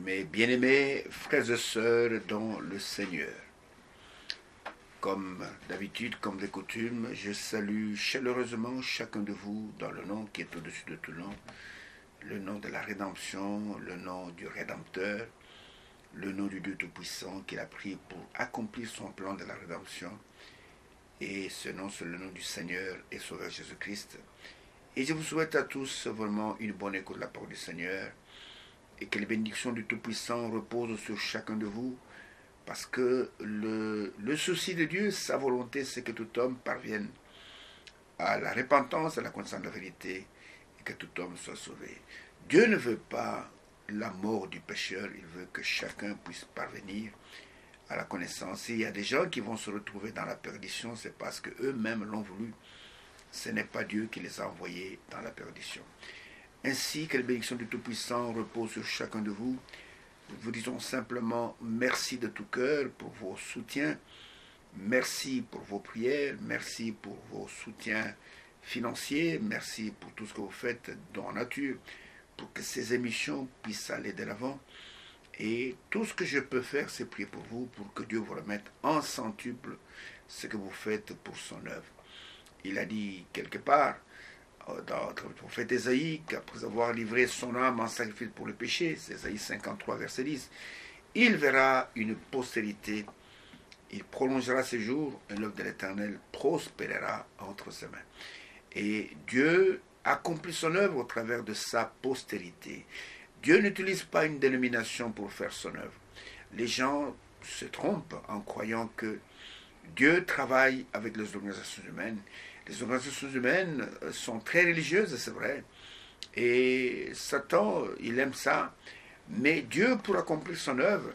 Mes bien-aimés frères et sœurs dans le Seigneur, comme d'habitude, comme de coutume, je salue chaleureusement chacun de vous dans le nom qui est au-dessus de tout nom, le nom de la rédemption, le nom du Rédempteur, le nom du Dieu Tout-Puissant qu'il a pris pour accomplir son plan de la rédemption. Et ce nom, c'est le nom du Seigneur et Sauveur Jésus-Christ. Et je vous souhaite à tous vraiment une bonne écoute de la parole du Seigneur et que les bénédictions du Tout-Puissant reposent sur chacun de vous, parce que le souci de Dieu, sa volonté, c'est que tout homme parvienne à la repentance, à la connaissance de la vérité, et que tout homme soit sauvé. Dieu ne veut pas la mort du pécheur, il veut que chacun puisse parvenir à la connaissance. Et il y a des gens qui vont se retrouver dans la perdition, c'est parce qu'eux-mêmes l'ont voulu. Ce n'est pas Dieu qui les a envoyés dans la perdition. Ainsi que les bénédictions du Tout-Puissant reposent sur chacun de vous. Nous vous disons simplement merci de tout cœur pour vos soutiens. Merci pour vos prières. Merci pour vos soutiens financiers. Merci pour tout ce que vous faites dans la nature pour que ces émissions puissent aller de l'avant. Et tout ce que je peux faire, c'est prier pour vous, pour que Dieu vous remette en centuple ce que vous faites pour son œuvre. Il a dit quelque part, dans le prophète Ésaïe, qu'après avoir livré son âme en sacrifice pour le péché, c'est Ésaïe 53, verset 10, il verra une postérité, il prolongera ses jours, et l'œuvre de l'Éternel prospérera entre ses mains. Et Dieu accomplit son œuvre au travers de sa postérité. Dieu n'utilise pas une dénomination pour faire son œuvre. Les gens se trompent en croyant que Dieu travaille avec les organisations humaines. Les organisations humaines sont très religieuses, c'est vrai. Et Satan, il aime ça. Mais Dieu, pour accomplir son œuvre,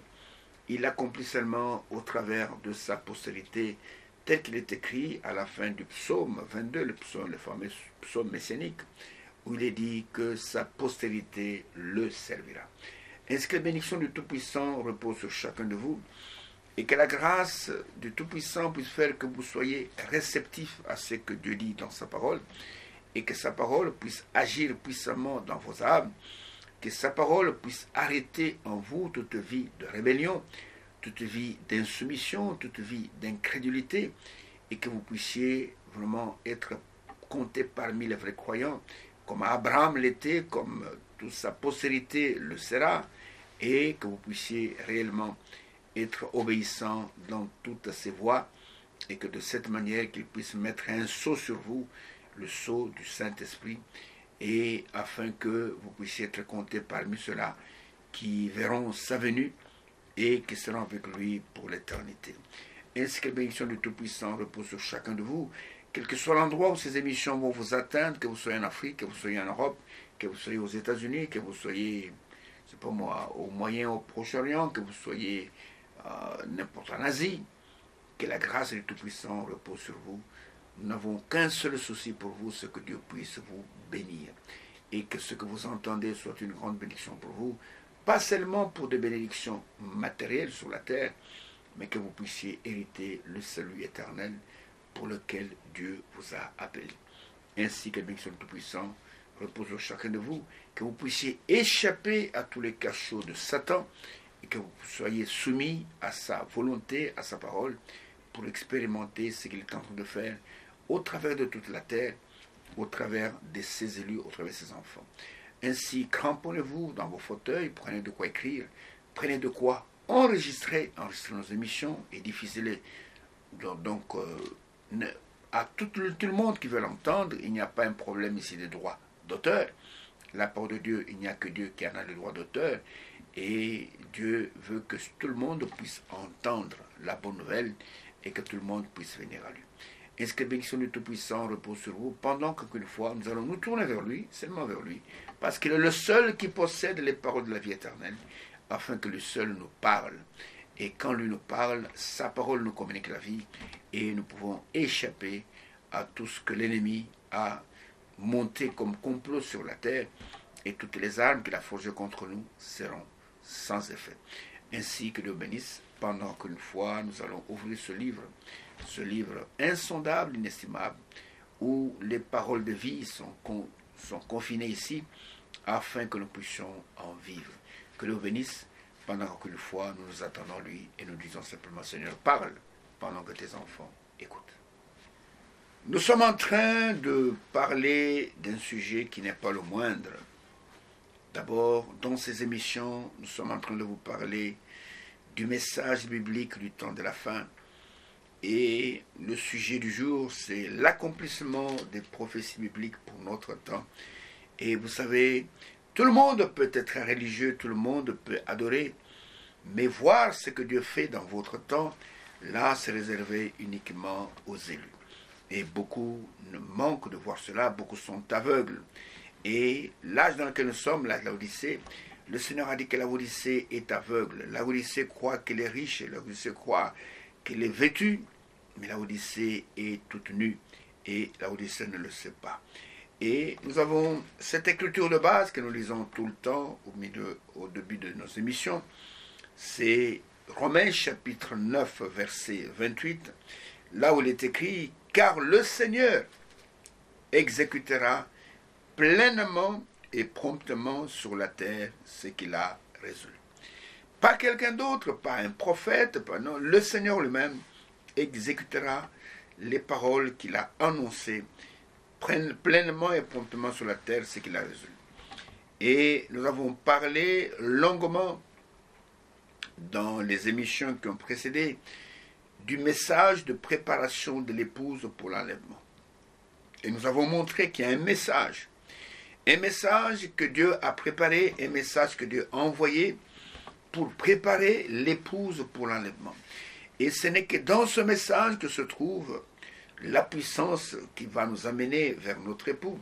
il l'accomplit seulement au travers de sa postérité, tel qu'il est écrit à la fin du psaume 22, le fameux psaume messianique, où il est dit que sa postérité le servira. Est-ce que la bénédiction du Tout-Puissant repose sur chacun de vous? Et que la grâce du Tout-Puissant puisse faire que vous soyez réceptifs à ce que Dieu dit dans sa parole, et que sa parole puisse agir puissamment dans vos âmes, que sa parole puisse arrêter en vous toute vie de rébellion, toute vie d'insoumission, toute vie d'incrédulité, et que vous puissiez vraiment être comptés parmi les vrais croyants, comme Abraham l'était, comme toute sa postérité le sera, et que vous puissiez réellement être obéissant dans toutes ses voies, et que de cette manière qu'il puisse mettre un sceau sur vous, le sceau du Saint-Esprit, et afin que vous puissiez être comptés parmi ceux-là qui verront sa venue et qui seront avec lui pour l'éternité. Ainsi que la bénédiction du Tout-Puissant repose sur chacun de vous, quel que soit l'endroit où ces émissions vont vous atteindre, que vous soyez en Afrique, que vous soyez en Europe, que vous soyez aux États-Unis, que vous soyez, c'est pas moi, au Moyen, au Proche-Orient, que vous soyez n'importe en Asie, que la grâce du Tout-Puissant repose sur vous. Nous n'avons qu'un seul souci pour vous, c'est que Dieu puisse vous bénir. Et que ce que vous entendez soit une grande bénédiction pour vous, pas seulement pour des bénédictions matérielles sur la terre, mais que vous puissiez hériter le salut éternel pour lequel Dieu vous a appelé. Ainsi que la bénédiction du Tout-Puissant repose sur chacun de vous, que vous puissiez échapper à tous les cachots de Satan, et que vous soyez soumis à sa volonté, à sa parole, pour expérimenter ce qu'il est en train de faire au travers de toute la terre, au travers de ses élus, au travers de ses enfants. Ainsi, cramponnez-vous dans vos fauteuils, prenez de quoi écrire, prenez de quoi enregistrer nos émissions et diffusez-les. Donc, à tout le monde qui veut l'entendre, il n'y a pas un problème ici de droit d'auteur. La parole de Dieu, il n'y a que Dieu qui en a le droit d'auteur. Et Dieu veut que tout le monde puisse entendre la bonne nouvelle et que tout le monde puisse venir à lui. Est-ce que la bénédiction du Tout-Puissant repose sur vous pendant qu'une fois nous allons nous tourner vers lui, seulement vers lui, parce qu'il est le seul qui possède les paroles de la vie éternelle, afin que lui seul nous parle. Et quand lui nous parle, sa parole nous communique la vie et nous pouvons échapper à tout ce que l'ennemi a monté comme complot sur la terre, et toutes les armes qu'il a forgées contre nous seront sans effet. Ainsi que Dieu bénisse, pendant qu'une fois nous allons ouvrir ce livre insondable, inestimable, où les paroles de vie sont confinées ici, afin que nous puissions en vivre. Que Dieu bénisse pendant qu'une fois, nous nous attendons lui et nous disons simplement, Seigneur, parle pendant que tes enfants écoutent. Nous sommes en train de parler d'un sujet qui n'est pas le moindre. D'abord, dans ces émissions, nous sommes en train de vous parler du message biblique du temps de la fin. Et le sujet du jour, c'est l'accomplissement des prophéties bibliques pour notre temps. Et vous savez, tout le monde peut être religieux, tout le monde peut adorer, mais voir ce que Dieu fait dans votre temps, là, c'est réservé uniquement aux élus. Et beaucoup ne manquent de voir cela, beaucoup sont aveugles. Et l'âge dans lequel nous sommes, l'âge de l'Odyssée, le Seigneur a dit que l'Odyssée est aveugle. L'Odyssée croit qu'elle est riche, l'Odyssée croit qu'elle est vêtue, mais l'Odyssée est toute nue, et l'Odyssée ne le sait pas. Et nous avons cette écriture de base que nous lisons tout le temps au début de nos émissions. C'est Romains chapitre 9, verset 28, là où il est écrit « Car le Seigneur exécutera pleinement et promptement sur la terre ce qu'il a résolu. » Pas quelqu'un d'autre, pas un prophète, non, le Seigneur lui-même exécutera les paroles qu'il a annoncées pleinement et promptement sur la terre ce qu'il a résolu. Et nous avons parlé longuement dans les émissions qui ont précédé du message de préparation de l'épouse pour l'enlèvement. Et nous avons montré qu'il y a un message que Dieu a préparé, un message que Dieu a envoyé pour préparer l'épouse pour l'enlèvement. Et ce n'est que dans ce message que se trouve la puissance qui va nous amener vers notre époux.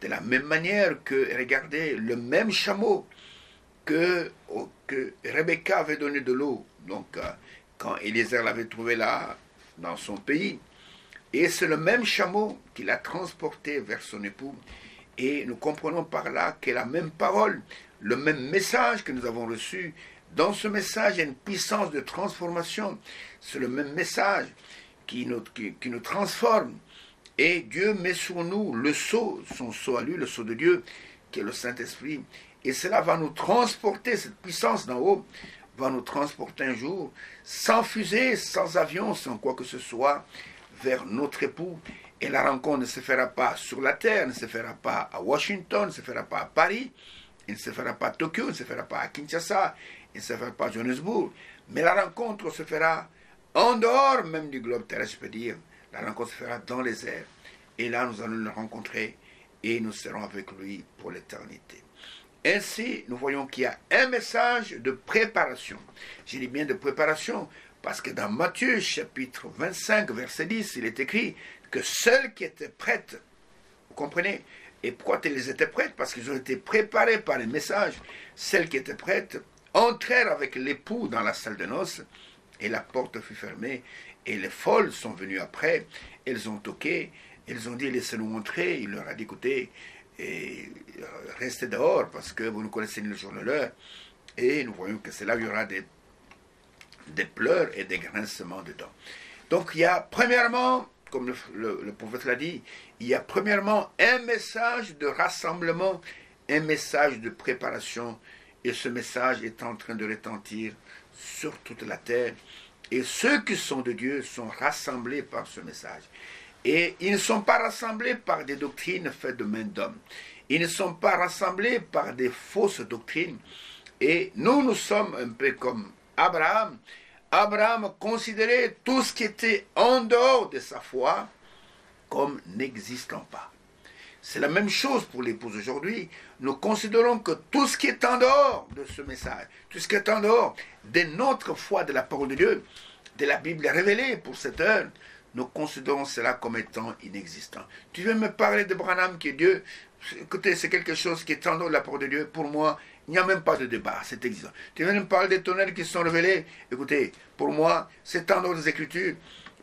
De la même manière que, regardez, le même chameau que Rebecca avait donné de l'eau, donc quand Eliezer l'avait trouvé là, dans son pays, et c'est le même chameau qui l'a transporté vers son époux, et nous comprenons par là que la même parole, le même message que nous avons reçu, dans ce message, il y a une puissance de transformation, c'est le même message qui nous transforme, et Dieu met sur nous le sceau, son sceau à lui, le sceau de Dieu, qui est le Saint-Esprit, et cela va nous transporter, cette puissance d'en haut, va nous transporter un jour, sans fusée, sans avion, sans quoi que ce soit, vers notre époux. Et la rencontre ne se fera pas sur la terre, ne se fera pas à Washington, ne se fera pas à Paris, il ne se fera pas à Tokyo, il ne se fera pas à Kinshasa, il ne se fera pas à Johannesburg. Mais la rencontre se fera en dehors même du globe terrestre, je peux dire. La rencontre se fera dans les airs. Et là, nous allons le rencontrer et nous serons avec lui pour l'éternité. Ainsi, nous voyons qu'il y a un message de préparation. Je dis bien de préparation parce que dans Matthieu chapitre 25, verset 10, il est écrit que celles qui étaient prêtes, vous comprenez? Et pourquoi elles étaient prêtes? Parce qu'ils ont été préparés par les messages. Celles qui étaient prêtes entrèrent avec l'époux dans la salle de noces et la porte fut fermée. Et les folles sont venues après, elles ont toqué, elles ont dit laissez-nous entrer. Il leur a dit écoutez, et restez dehors parce que vous ne connaissez ni le jour ni l'heure. Et nous voyons que c'est là où il y aura des pleurs et des grincements de dents. Donc il y a premièrement, comme le prophète l'a dit, il y a premièrement un message de rassemblement, un message de préparation, et ce message est en train de retentir sur toute la terre. Et ceux qui sont de Dieu sont rassemblés par ce message. Et ils ne sont pas rassemblés par des doctrines faites de main d'homme. Ils ne sont pas rassemblés par des fausses doctrines. Et nous sommes un peu comme Abraham. Abraham considérait tout ce qui était en dehors de sa foi comme n'existant pas. C'est la même chose pour l'épouse aujourd'hui. Nous considérons que tout ce qui est en dehors de ce message, tout ce qui est en dehors de notre foi, de la parole de Dieu, de la Bible révélée pour cette heure, nous considérons cela comme étant inexistant. Tu veux me parler de Branham qui est Dieu? Écoutez, c'est quelque chose qui est en dehors de la parole de Dieu. Pour moi, il n'y a même pas de débat, c'est existant. Tu veux me parler des tonnerres qui sont révélés? Écoutez, pour moi, c'est en dehors des Écritures.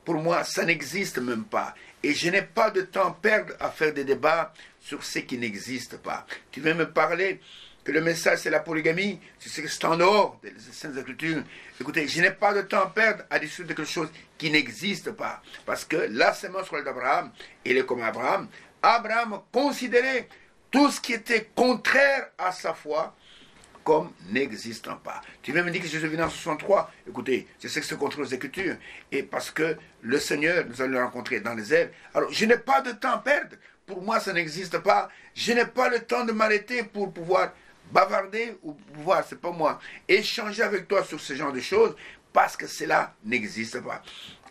Pour moi, ça n'existe même pas. Et je n'ai pas de temps à perdre à faire des débats sur ce qui n'existe pas. Tu veux me parler que le message c'est la polygamie, c'est en dehors des Saintes Écritures. Écoutez, je n'ai pas de temps à perdre à discuter de quelque chose qui n'existe pas. Parce que la sémence d'Abraham, il est comme Abraham. Abraham considérait tout ce qui était contraire à sa foi comme n'existant pas. Tu viens me dire que Jésus est venu en 63. Écoutez, je sais que c'est contre les Écritures. Et parce que le Seigneur, nous allons le rencontrer dans les airs. Alors, je n'ai pas de temps à perdre. Pour moi, ça n'existe pas. Je n'ai pas le temps de m'arrêter pour pouvoir bavarder ou pouvoir, c'est pas moi, échanger avec toi sur ce genre de choses parce que cela n'existe pas.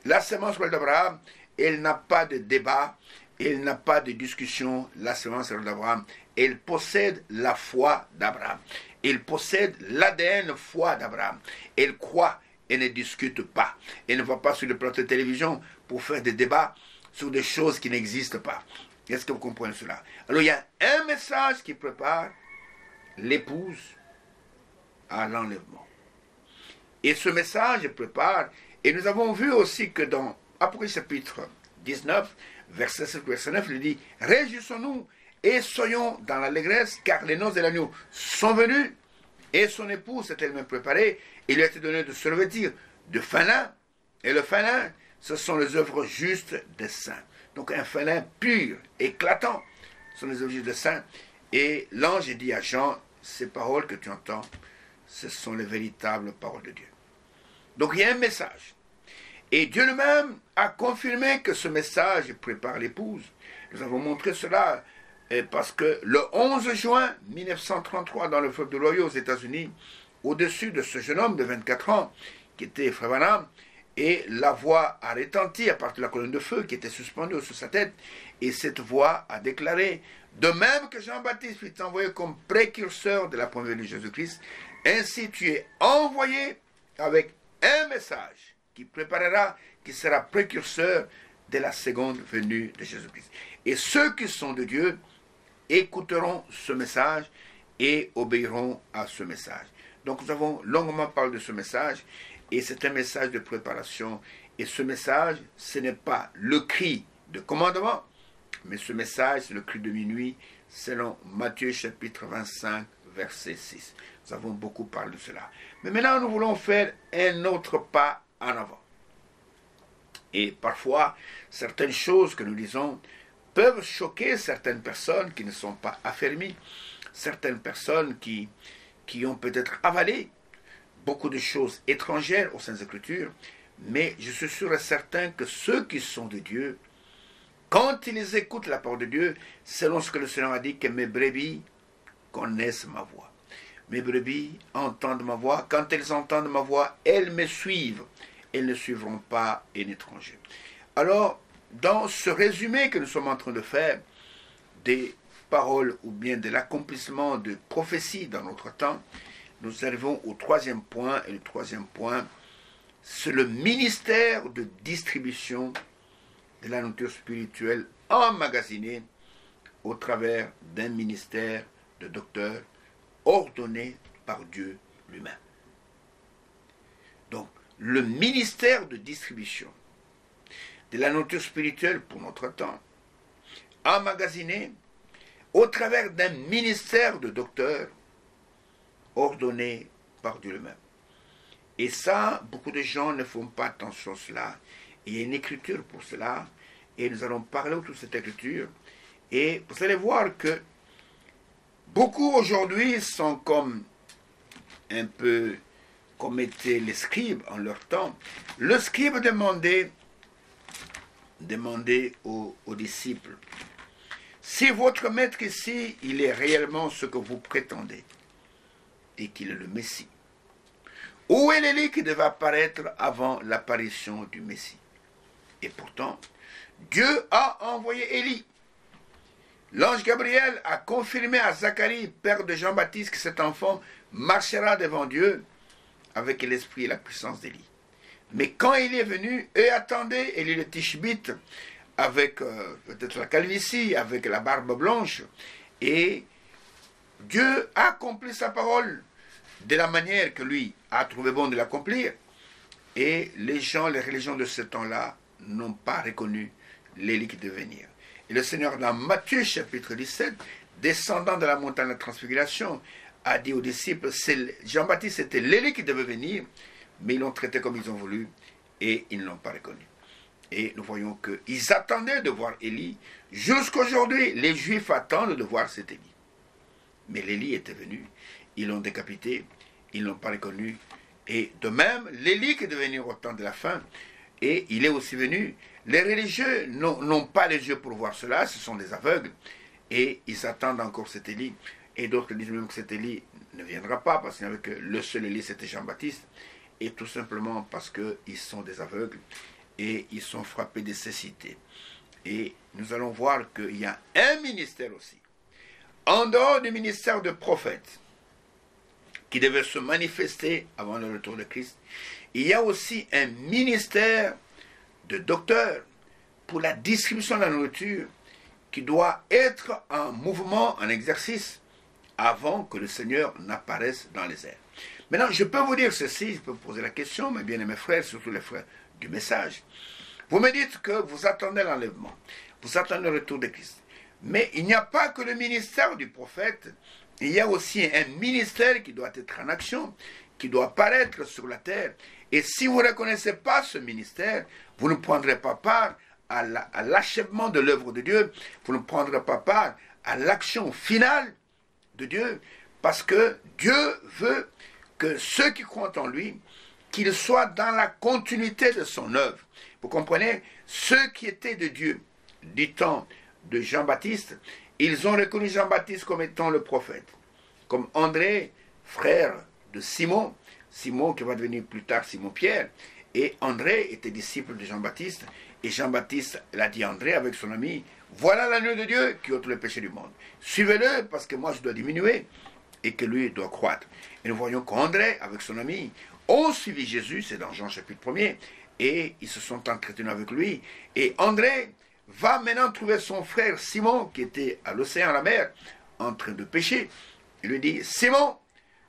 La sémence d'Abraham, elle n'a pas de débat, elle n'a pas de discussion. La sémence d'Abraham, elle possède la foi d'Abraham. Elle possède l'ADN foi d'Abraham. Elle croit et ne discute pas. Elle ne va pas sur le plateau de télévision pour faire des débats sur des choses qui n'existent pas. Est-ce que vous comprenez cela? Alors il y a un message qui prépare l'épouse à l'enlèvement. Et ce message prépare, et nous avons vu aussi que dans Apocalypse chapitre 19, verset 7, verset 9, il dit, réjouissons-nous et soyons dans l'allégresse, car les noces de l'agneau sont venues, et son épouse s'est elle-même préparée, il lui a été donné de se revêtir de fin lin, et le fin lin, ce sont les œuvres justes des saints. Donc un fin lin pur, éclatant, ce sont les œuvres justes des saints. Et l'ange dit à Jean, ces paroles que tu entends, ce sont les véritables paroles de Dieu. Donc il y a un message. Et Dieu lui-même a confirmé que ce message prépare l'épouse. Nous avons montré cela parce que le 11 juin 1933, dans le fleuve de l'Ohio aux États-Unis, au-dessus de ce jeune homme de 24 ans, qui était Frère Branham, et la voix a retenti à partir de la colonne de feu qui était suspendue sur sa tête, et cette voix a déclaré, de même que Jean-Baptiste fut envoyé comme précurseur de la première venue de Jésus-Christ, ainsi tu es envoyé avec un message qui préparera, qui sera précurseur de la seconde venue de Jésus-Christ. Et ceux qui sont de Dieu écouteront ce message et obéiront à ce message. Donc nous avons longuement parlé de ce message, et c'est un message de préparation. Et ce message, ce n'est pas le cri de commandement, mais ce message, c'est le cri de minuit, selon Matthieu chapitre 25, verset 6. Nous avons beaucoup parlé de cela. Mais maintenant, nous voulons faire un autre pas en avant. Et parfois, certaines choses que nous disons peuvent choquer certaines personnes qui ne sont pas affermies, certaines personnes qui ont peut-être avalé beaucoup de choses étrangères aux Saintes Écritures, mais je suis sûr et certain que ceux qui sont de Dieu, quand ils écoutent la parole de Dieu, selon ce que le Seigneur a dit, que mes brebis connaissent ma voix. Mes brebis entendent ma voix. Quand elles entendent ma voix, elles me suivent. Elles ne suivront pas un étranger. Alors, dans ce résumé que nous sommes en train de faire, des paroles ou bien de l'accomplissement de prophéties dans notre temps, nous arrivons au troisième point. Et le troisième point, c'est le ministère de distribution de la nourriture spirituelle emmagasinée au travers d'un ministère de docteur ordonné par Dieu lui-même. Donc, le ministère de distribution de la nourriture spirituelle pour notre temps, emmagasiné au travers d'un ministère de docteur ordonné par Dieu lui-même. Et ça, beaucoup de gens ne font pas attention à cela. Il y a une écriture pour cela, et nous allons parler autour de cette écriture, et vous allez voir que beaucoup aujourd'hui sont comme un peu comme étaient les scribes en leur temps. Le scribe demandait aux disciples, si votre maître ici, il est réellement ce que vous prétendez, et qu'il est le Messie, où est l'Élie qui devait apparaître avant l'apparition du Messie? Et pourtant, Dieu a envoyé Élie. L'ange Gabriel a confirmé à Zacharie, père de Jean-Baptiste, que cet enfant marchera devant Dieu avec l'esprit et la puissance d'Élie. Mais quand il est venu, eux attendaient Élie le Tishbite, avec peut-être la calvitie, avec la barbe blanche, et Dieu a accompli sa parole de la manière que lui a trouvé bon de l'accomplir. Et les gens, les religions de ce temps-là, n'ont pas reconnu l'Élie qui devait venir. Et le Seigneur, dans Matthieu chapitre 17, descendant de la montagne de la transfiguration, a dit aux disciples, Jean-Baptiste était l'Élie qui devait venir, mais ils l'ont traité comme ils ont voulu, et ils ne l'ont pas reconnu. Et nous voyons qu'ils attendaient de voir Élie. Jusqu'aujourd'hui, les Juifs attendent de voir cet Élie. Mais l'Élie était venu, ils l'ont décapité, ils ne l'ont pas reconnu. Et de même, l'Élie qui est devenu au temps de la fin, et il est aussi venu. Les religieux n'ont pas les yeux pour voir cela, ce sont des aveugles, et ils attendent encore cet Élie. Et d'autres disent même que cet Élie ne viendra pas, parce qu'il n'y avait que le seul Élie, c'était Jean-Baptiste, et tout simplement parce qu'ils sont des aveugles, et ils sont frappés de cécité. Et nous allons voir qu'il y a un ministère aussi, en dehors du ministère de prophète, qui devait se manifester avant le retour de Christ. Il y a aussi un ministère de docteur pour la distribution de la nourriture qui doit être en mouvement, en exercice, avant que le Seigneur n'apparaisse dans les airs. Maintenant, je peux vous dire ceci, je peux vous poser la question, mes bien-aimés frères, surtout les frères du message. Vous me dites que vous attendez l'enlèvement, vous attendez le retour de Christ. Mais il n'y a pas que le ministère du prophète, il y a aussi un ministère qui doit être en action, qui doit apparaître sur la terre. Et si vous ne reconnaissez pas ce ministère, vous ne prendrez pas part à l'achèvement de l'œuvre de Dieu, vous ne prendrez pas part à l'action finale de Dieu, parce que Dieu veut que ceux qui croient en lui, qu'ils soient dans la continuité de son œuvre. Vous comprenez? Ceux qui étaient de Dieu du temps de Jean-Baptiste, ils ont reconnu Jean-Baptiste comme étant le prophète. Comme André, frère de Simon, Simon qui va devenir plus tard Simon-Pierre, et André était disciple de Jean-Baptiste, et Jean-Baptiste l'a dit à André avec son ami, voilà l'agneau de Dieu qui ôte le péché du monde. Suivez-le parce que moi je dois diminuer et que lui doit croître. Et nous voyons qu'André, avec son ami, ont suivi Jésus, c'est dans Jean chapitre 1er, et ils se sont entretenus avec lui. Et André va maintenant trouver son frère Simon, qui était à l'océan, à la mer, en train de pêcher. Il lui dit, Simon,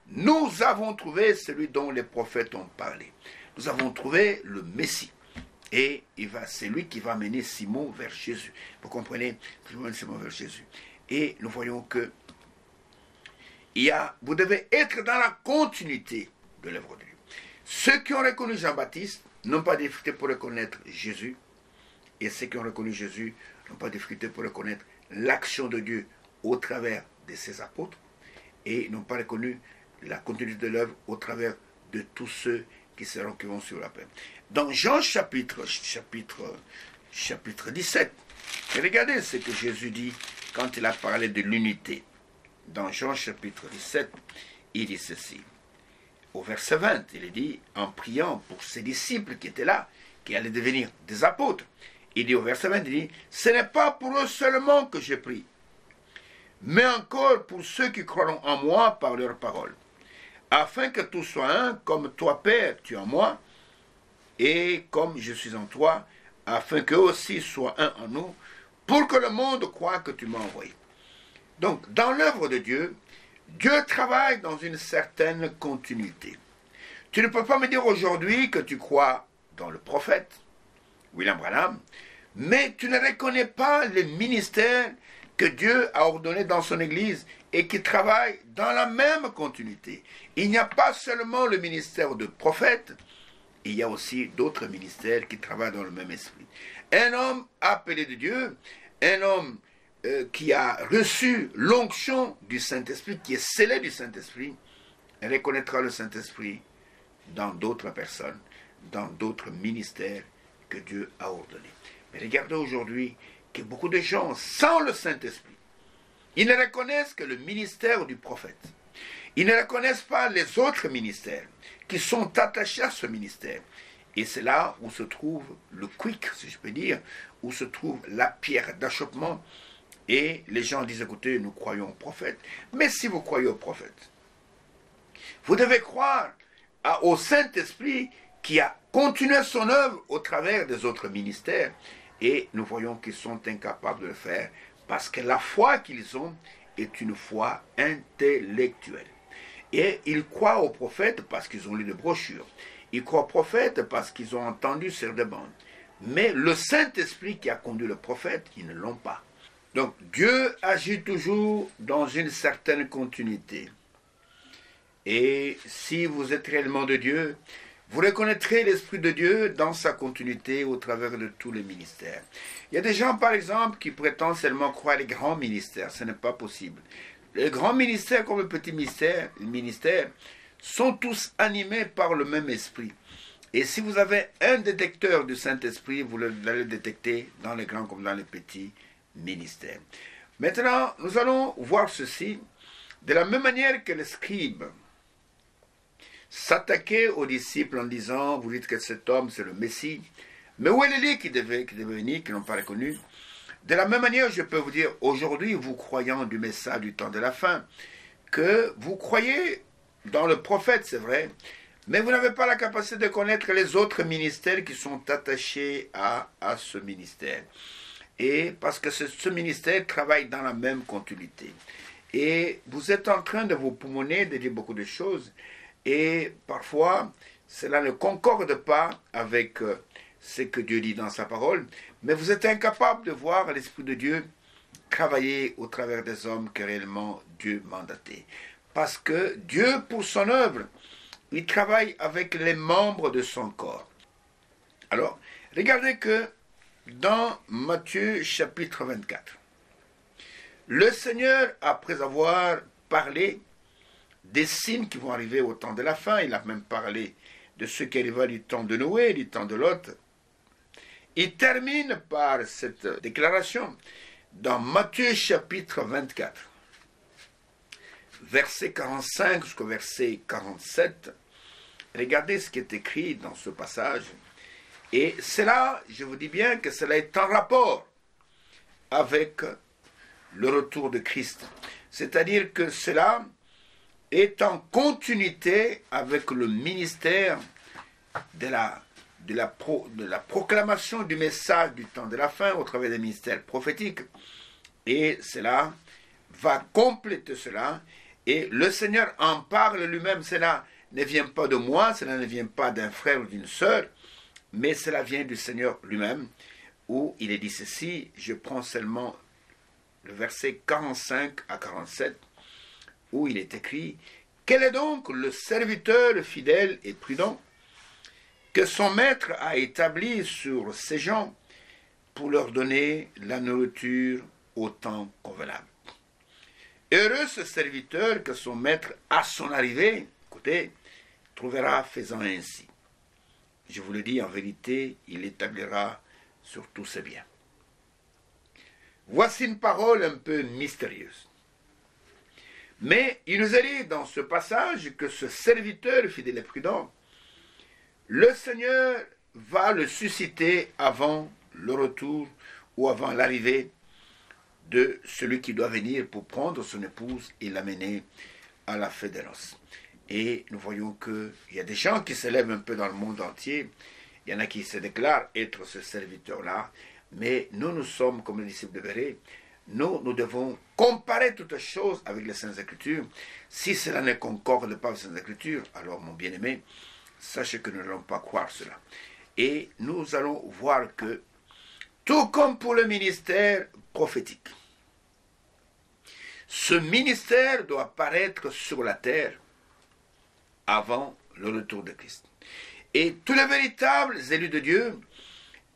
nous avons trouvé celui dont les prophètes ont parlé. Nous avons trouvé le Messie. Et c'est lui qui va mener Simon vers Jésus. Vous comprenez? Simon vers Jésus. Et nous voyons que vous devez être dans la continuité de l'œuvre de Dieu. Ceux qui ont reconnu Jean-Baptiste n'ont pas de difficulté pour reconnaître Jésus. Et ceux qui ont reconnu Jésus n'ont pas de difficulté pour reconnaître l'action de Dieu au travers de ses apôtres. Et n'ont pas reconnu la continuité de l'œuvre au travers de tous ceux qui vont sur la paix. Dans Jean chapitre 17, regardez ce que Jésus dit quand il a parlé de l'unité. Dans Jean chapitre 17, il dit ceci. Au verset 20, il dit, en priant pour ses disciples qui étaient là, qui allaient devenir des apôtres, il dit au verset 20, il dit, ce n'est pas pour eux seulement que je prie, mais encore pour ceux qui croiront en moi par leur parole, afin que tout soit un, comme toi, Père, tu es en moi, et comme je suis en toi, afin qu'eux aussi soient un en nous, pour que le monde croie que tu m'as envoyé. Donc, dans l'œuvre de Dieu, Dieu travaille dans une certaine continuité. Tu ne peux pas me dire aujourd'hui que tu crois dans le prophète, William Branham, mais tu ne reconnais pas le ministère que Dieu a ordonné dans son Église et qui travaille dans la même continuité. Il n'y a pas seulement le ministère de prophète, il y a aussi d'autres ministères qui travaillent dans le même esprit. Un homme appelé de Dieu, un homme qui a reçu l'onction du Saint-Esprit, qui est scellé du Saint-Esprit, reconnaîtra le Saint-Esprit dans d'autres personnes, dans d'autres ministères que Dieu a ordonnés. Mais regardez aujourd'hui que beaucoup de gens, sans le Saint-Esprit, ils ne reconnaissent que le ministère du prophète. Ils ne reconnaissent pas les autres ministères qui sont attachés à ce ministère. Et c'est là où se trouve le quick, si je peux dire, où se trouve la pierre d'achoppement. Et les gens disent, écoutez, nous croyons au prophète. Mais si vous croyez au prophète, vous devez croire au Saint-Esprit qui a continué son œuvre au travers des autres ministères. Et nous voyons qu'ils sont incapables de le faire parce que la foi qu'ils ont est une foi intellectuelle. Et ils croient aux prophètes parce qu'ils ont lu des brochures. Ils croient aux prophètes parce qu'ils ont entendu sur des bandes. Mais le Saint-Esprit qui a conduit le prophète, ils ne l'ont pas. Donc Dieu agit toujours dans une certaine continuité. Et si vous êtes réellement de Dieu, vous reconnaîtrez l'Esprit de Dieu dans sa continuité au travers de tous les ministères. Il y a des gens, par exemple, qui prétendent seulement croire les grands ministères. Ce n'est pas possible. le grand ministère comme le petit ministère sont tous animés par le même esprit. Et si vous avez un détecteur du Saint-Esprit, vous allez le détecter dans les grands comme dans les petits ministères. Maintenant, nous allons voir ceci. De la même manière que les scribes s'attaquaient aux disciples en disant, vous dites que cet homme c'est le Messie, mais où est l'Élie qui devait venir, qu'ils n'ont pas reconnu? De la même manière, je peux vous dire, aujourd'hui, vous croyant du message du temps de la fin, que vous croyez dans le prophète, c'est vrai, mais vous n'avez pas la capacité de connaître les autres ministères qui sont attachés à ce ministère. Et parce que ce ministère travaille dans la même continuité. Et vous êtes en train de vous poumonner, de dire beaucoup de choses, et parfois, cela ne concorde pas avec ce que Dieu dit dans sa parole, mais vous êtes incapable de voir l'Esprit de Dieu travailler au travers des hommes que réellement Dieu mandatait. Parce que Dieu, pour son œuvre, il travaille avec les membres de son corps. Alors, regardez que dans Matthieu chapitre 24, le Seigneur, après avoir parlé des signes qui vont arriver au temps de la fin, il a même parlé de ce qui arrivera du temps de Noé, du temps de Lot, il termine par cette déclaration dans Matthieu chapitre 24, verset 45 jusqu'au verset 47. Regardez ce qui est écrit dans ce passage. Et cela, je vous dis bien que cela est en rapport avec le retour de Christ. C'est-à-dire que cela est en continuité avec le ministère de la proclamation du message du temps de la fin au travers des ministères prophétiques. Et cela va compléter cela. Et le Seigneur en parle lui-même. Cela ne vient pas de moi, cela ne vient pas d'un frère ou d'une sœur, mais cela vient du Seigneur lui-même, où il est dit ceci, je prends seulement le verset 45 à 47, où il est écrit, « Quel est donc le serviteur fidèle et prudent que son maître a établi sur ces gens pour leur donner la nourriture au temps convenable. Heureux ce serviteur que son maître, à son arrivée, écoutez, trouvera faisant ainsi. Je vous le dis, en vérité, il établira sur tous ses biens. » Voici une parole un peu mystérieuse. Mais il nous est dit dans ce passage que ce serviteur fidèle et prudent, le Seigneur va le susciter avant le retour ou avant l'arrivée de celui qui doit venir pour prendre son épouse et l'amener à la fête des noces. Et nous voyons qu'il y a des gens qui s'élèvent un peu dans le monde entier. Il y en a qui se déclarent être ce serviteur-là. Mais nous sommes comme les disciples de Bérée. Nous devons comparer toutes choses avec les Saintes Écritures. Si cela ne concorde pas avec les Saintes Écritures, alors mon bien-aimé, sachez que nous n'allons pas croire cela. Et nous allons voir que, tout comme pour le ministère prophétique, ce ministère doit paraître sur la terre avant le retour de Christ. Et tous les véritables élus de Dieu,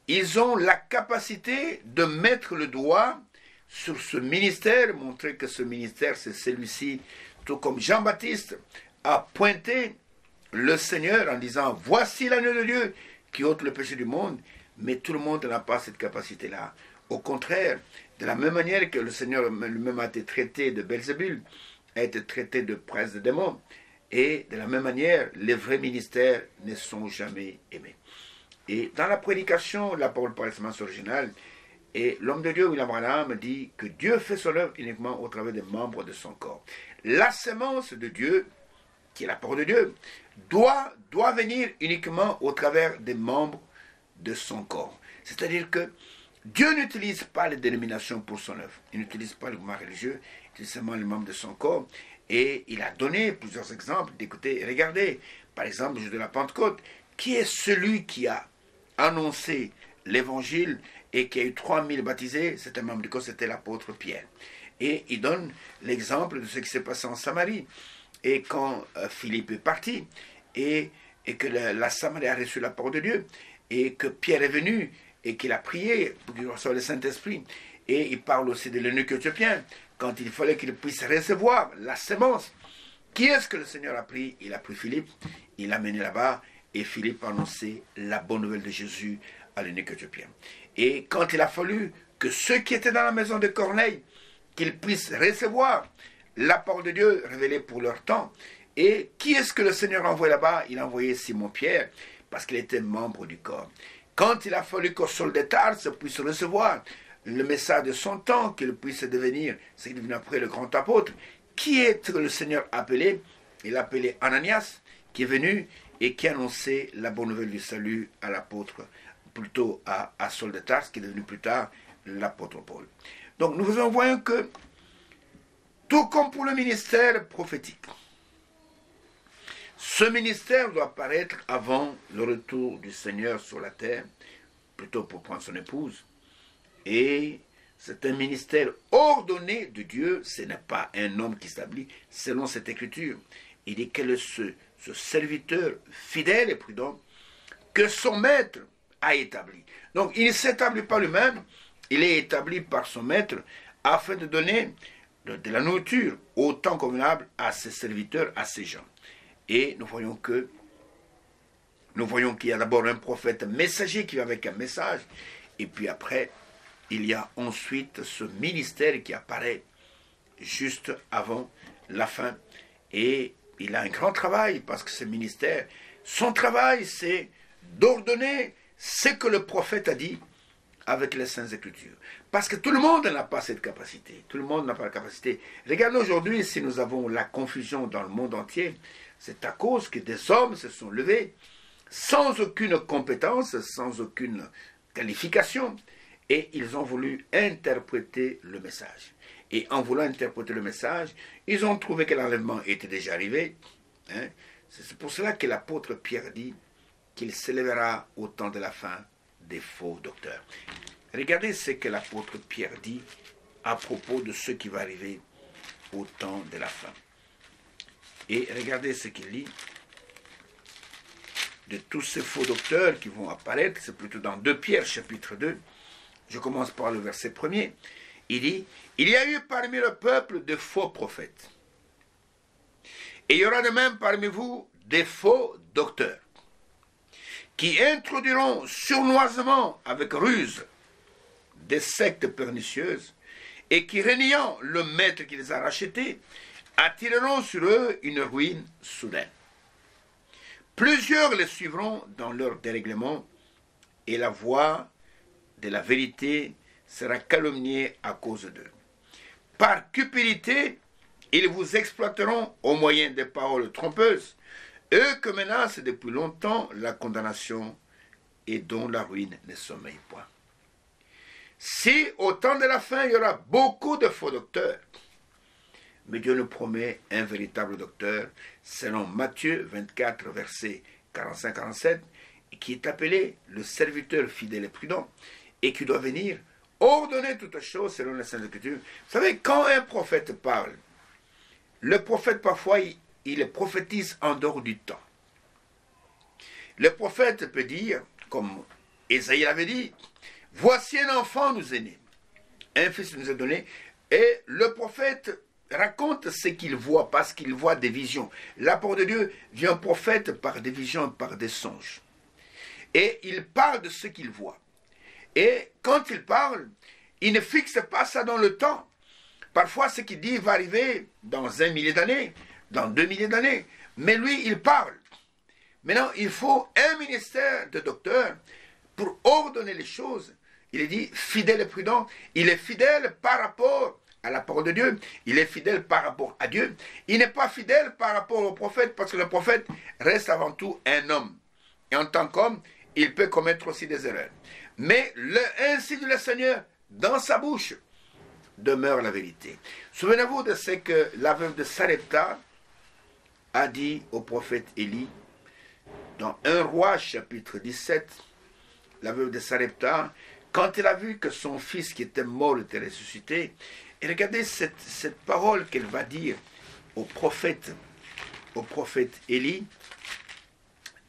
ils ont la capacité de mettre le doigt sur ce ministère, montrer que ce ministère, c'est celui-ci, tout comme Jean-Baptiste a pointé le Seigneur en disant « Voici l'agneau de Dieu qui ôte le péché du monde », mais tout le monde n'a pas cette capacité-là. Au contraire, de la même manière que le Seigneur lui-même a été traité de Belzébul, a été traité de prince de démons, et de la même manière, les vrais ministères ne sont jamais aimés. Et dans la prédication de la parole par la semence originale, et l'homme de Dieu, William Branham, dit que Dieu fait son œuvre uniquement au travers des membres de son corps. La semence de Dieu, qui est la parole de Dieu, doit venir uniquement au travers des membres de son corps. C'est-à-dire que Dieu n'utilise pas les dénominations pour son œuvre. Il n'utilise pas le mouvement religieux, il utilise seulement les membres de son corps. Et il a donné plusieurs exemples. D'écouter, regardez, par exemple, le jour de la Pentecôte, qui est celui qui a annoncé l'évangile et qui a eu 3000 baptisés? C'était un membre du corps, c'était l'apôtre Pierre. Et il donne l'exemple de ce qui s'est passé en Samarie. Et quand Philippe est parti, et que la Samarie a reçu la parole de Dieu, et que Pierre est venu, et qu'il a prié pour qu'il reçoive le Saint-Esprit, et il parle aussi de l'eunuque éthiopien. quand il fallait qu'il puisse recevoir la sémence, qui est-ce que le Seigneur a pris? Il a pris Philippe, il l'a mené là-bas, et Philippe a annoncé la bonne nouvelle de Jésus à l'eunuque éthiopien. Et quand il a fallu que ceux qui étaient dans la maison de Corneille, qu'ils puissent recevoir la parole de Dieu révélée pour leur temps, et qui est-ce que le Seigneur a envoyé là-bas? Il a envoyé Simon-Pierre, parce qu'il était membre du corps. Quand il a fallu que Saul de Tarse puisse recevoir le message de son temps, qu'il puisse devenir, ce qui est devenu après le grand apôtre, qui est que le Seigneur a appelé? Il a appelé Ananias, qui est venu et qui a annoncé la bonne nouvelle du salut à l'apôtre, plutôt à Saul de Tarse, qui est devenu plus tard l'apôtre Paul. Donc nous voyons que, tout comme pour le ministère prophétique, ce ministère doit apparaître avant le retour du Seigneur sur la terre, plutôt pour prendre son épouse. Et c'est un ministère ordonné de Dieu, ce n'est pas un homme qui s'établit selon cette écriture. Il dit quel est ce serviteur fidèle et prudent que son maître a établi. Donc il ne s'établit pas lui-même, il est établi par son maître afin de donner de la nourriture au temps convenable à ses serviteurs, à ses gens. Et nous voyons qu'il y a d'abord un prophète messager qui vient avec un message, et puis après, il y a ensuite ce ministère qui apparaît juste avant la fin. Et il a un grand travail, parce que ce ministère, son travail, c'est d'ordonner ce que le prophète a dit avec les Saintes Écritures. Parce que tout le monde n'a pas cette capacité. Tout le monde n'a pas la capacité. Regardez aujourd'hui, si nous avons la confusion dans le monde entier, c'est à cause que des hommes se sont levés sans aucune compétence, sans aucune qualification, et ils ont voulu interpréter le message. Et en voulant interpréter le message, ils ont trouvé que l'enlèvement était déjà arrivé. C'est pour cela que l'apôtre Pierre dit qu'il s'élèvera au temps de la fin des faux docteurs. Regardez ce que l'apôtre Pierre dit à propos de ce qui va arriver au temps de la fin. Et regardez ce qu'il dit de tous ces faux docteurs qui vont apparaître. C'est plutôt dans 2 Pierre chapitre 2. Je commence par le verset 1er. Il dit, il y a eu parmi le peuple de faux prophètes. Et il y aura de même parmi vous des faux docteurs qui introduiront sournoisement avec ruse des sectes pernicieuses et qui, reniant le maître qui les a rachetés, attireront sur eux une ruine soudaine. Plusieurs les suivront dans leur dérèglement et la voie de la vérité sera calomniée à cause d'eux. Par cupidité, ils vous exploiteront au moyen des paroles trompeuses, eux que menace depuis longtemps la condamnation et dont la ruine ne sommeille point. Si au temps de la fin il y aura beaucoup de faux docteurs, mais Dieu nous promet un véritable docteur, selon Matthieu 24, versets 45-47, qui est appelé le serviteur fidèle et prudent, et qui doit venir ordonner toutes choses selon les Saintes Écritures. Vous savez, quand un prophète parle, le prophète parfois, il prophétise en dehors du temps. Le prophète peut dire, comme Ésaïe l'avait dit, « Voici un enfant nous est né, un fils nous est donné », et le prophète raconte ce qu'il voit, parce qu'il voit des visions. La parole de Dieu vient au prophète par des visions, par des songes. Et il parle de ce qu'il voit. Et quand il parle, il ne fixe pas ça dans le temps. Parfois, ce qu'il dit va arriver dans 1 millier d'années, dans 2 milliers d'années. Mais lui, il parle. Maintenant, il faut un ministère de docteur pour ordonner les choses. Il est dit fidèle et prudent. Il est fidèle par rapport à la parole de Dieu. Il est fidèle par rapport à Dieu. Il n'est pas fidèle par rapport au prophète, parce que le prophète reste avant tout un homme. Et en tant qu'homme, il peut commettre aussi des erreurs. Mais ainsi dit le Seigneur, dans sa bouche demeure la vérité. Souvenez-vous de ce que la veuve de Sarepta a dit au prophète Élie dans 1 Roi chapitre 17. La veuve de Sarepta, quand elle a vu que son fils qui était mort était ressuscité, et regardez cette parole qu'elle va dire au prophète Élie.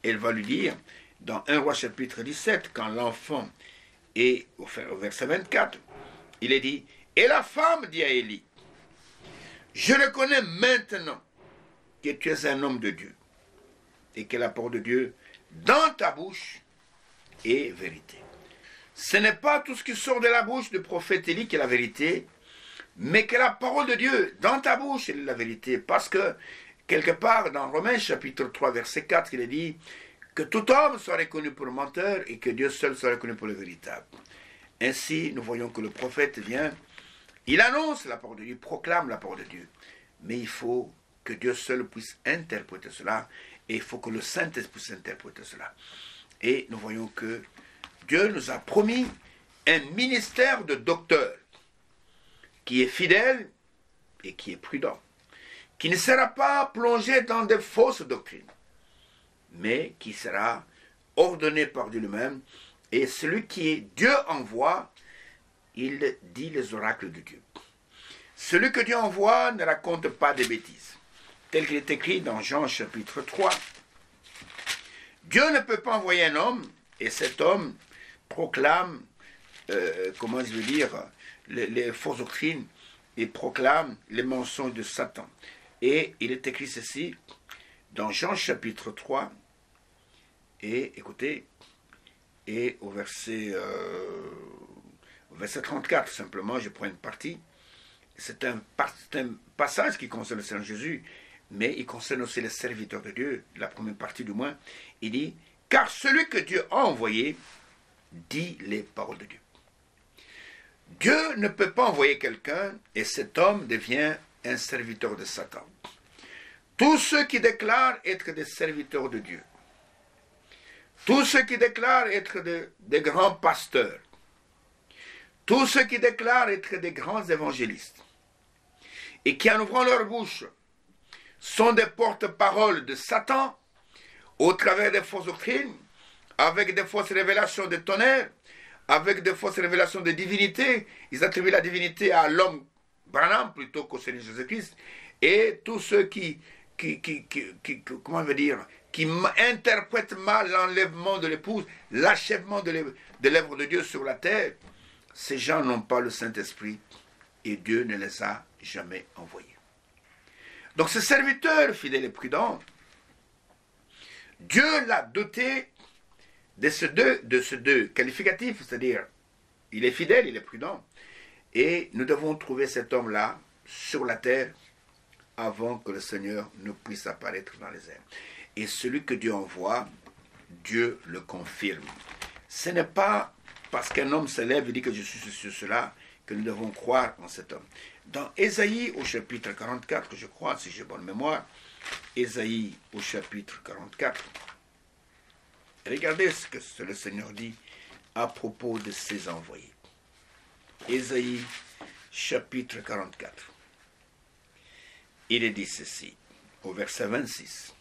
Elle va lui dire dans 1 Roi chapitre 17, quand l'enfant est au verset 24, il est dit, et la femme dit à Élie, Je reconnais maintenant que tu es un homme de Dieu et que la parole de Dieu dans ta bouche est vérité. Ce n'est pas tout ce qui sort de la bouche du prophète Élie qui est la vérité, mais que la parole de Dieu dans ta bouche est la vérité. Parce que quelque part dans Romains chapitre 3 verset 4, il est dit que tout homme soit reconnu pour le menteur et que Dieu seul soit reconnu pour le véritable. Ainsi, nous voyons que le prophète vient, il annonce la parole de Dieu, il proclame la parole de Dieu. Mais il faut que Dieu seul puisse interpréter cela et il faut que le Saint-Esprit puisse interpréter cela. Et nous voyons que Dieu nous a promis un ministère de docteur qui est fidèle et qui est prudent, qui ne sera pas plongé dans de fausses doctrines, mais qui sera ordonné par Dieu lui-même. Et celui qui Dieu envoie, il dit les oracles de Dieu. Celui que Dieu envoie ne raconte pas de bêtises. Tel qu'il est écrit dans Jean chapitre 3. Dieu ne peut pas envoyer un homme, et cet homme proclame, les fausses doctrines, et proclame les mensonges de Satan. Et il est écrit ceci, dans Jean chapitre 3, et écoutez, et au verset 34, simplement, je prends une partie. C'est un passage qui concerne le Seigneur Jésus, mais il concerne aussi les serviteurs de Dieu, la première partie du moins. Il dit, car celui que Dieu a envoyé dit les paroles de Dieu. Dieu ne peut pas envoyer quelqu'un et cet homme devient un serviteur de Satan. Tous ceux qui déclarent être des serviteurs de Dieu, tous ceux qui déclarent être des grands pasteurs, tous ceux qui déclarent être des grands évangélistes, et qui en ouvrant leur bouche sont des porte-paroles de Satan, au travers des fausses doctrines, avec des fausses révélations de tonnerre, avec des fausses révélations de divinité. Ils attribuent la divinité à l'homme Branham plutôt qu'au Seigneur Jésus-Christ. Et tous ceux qui interprètent mal l'enlèvement de l'épouse, l'achèvement de l'œuvre de Dieu sur la terre, ces gens n'ont pas le Saint-Esprit et Dieu ne les a jamais envoyés. Donc ce serviteur fidèle et prudent, Dieu l'a doté de ces deux qualificatifs, c'est-à-dire il est fidèle, il est prudent, et nous devons trouver cet homme-là sur la terre avant que le Seigneur ne puisse apparaître dans les airs. Et celui que Dieu envoie, Dieu le confirme. Ce n'est pas parce qu'un homme se lève et dit que je suis sur cela que nous devons croire en cet homme. Dans Ésaïe au chapitre 44, je crois, si j'ai bonne mémoire, Ésaïe au chapitre 44, regardez ce que le Seigneur dit à propos de ses envoyés. Ésaïe chapitre 44. Il est dit ceci, au verset 26.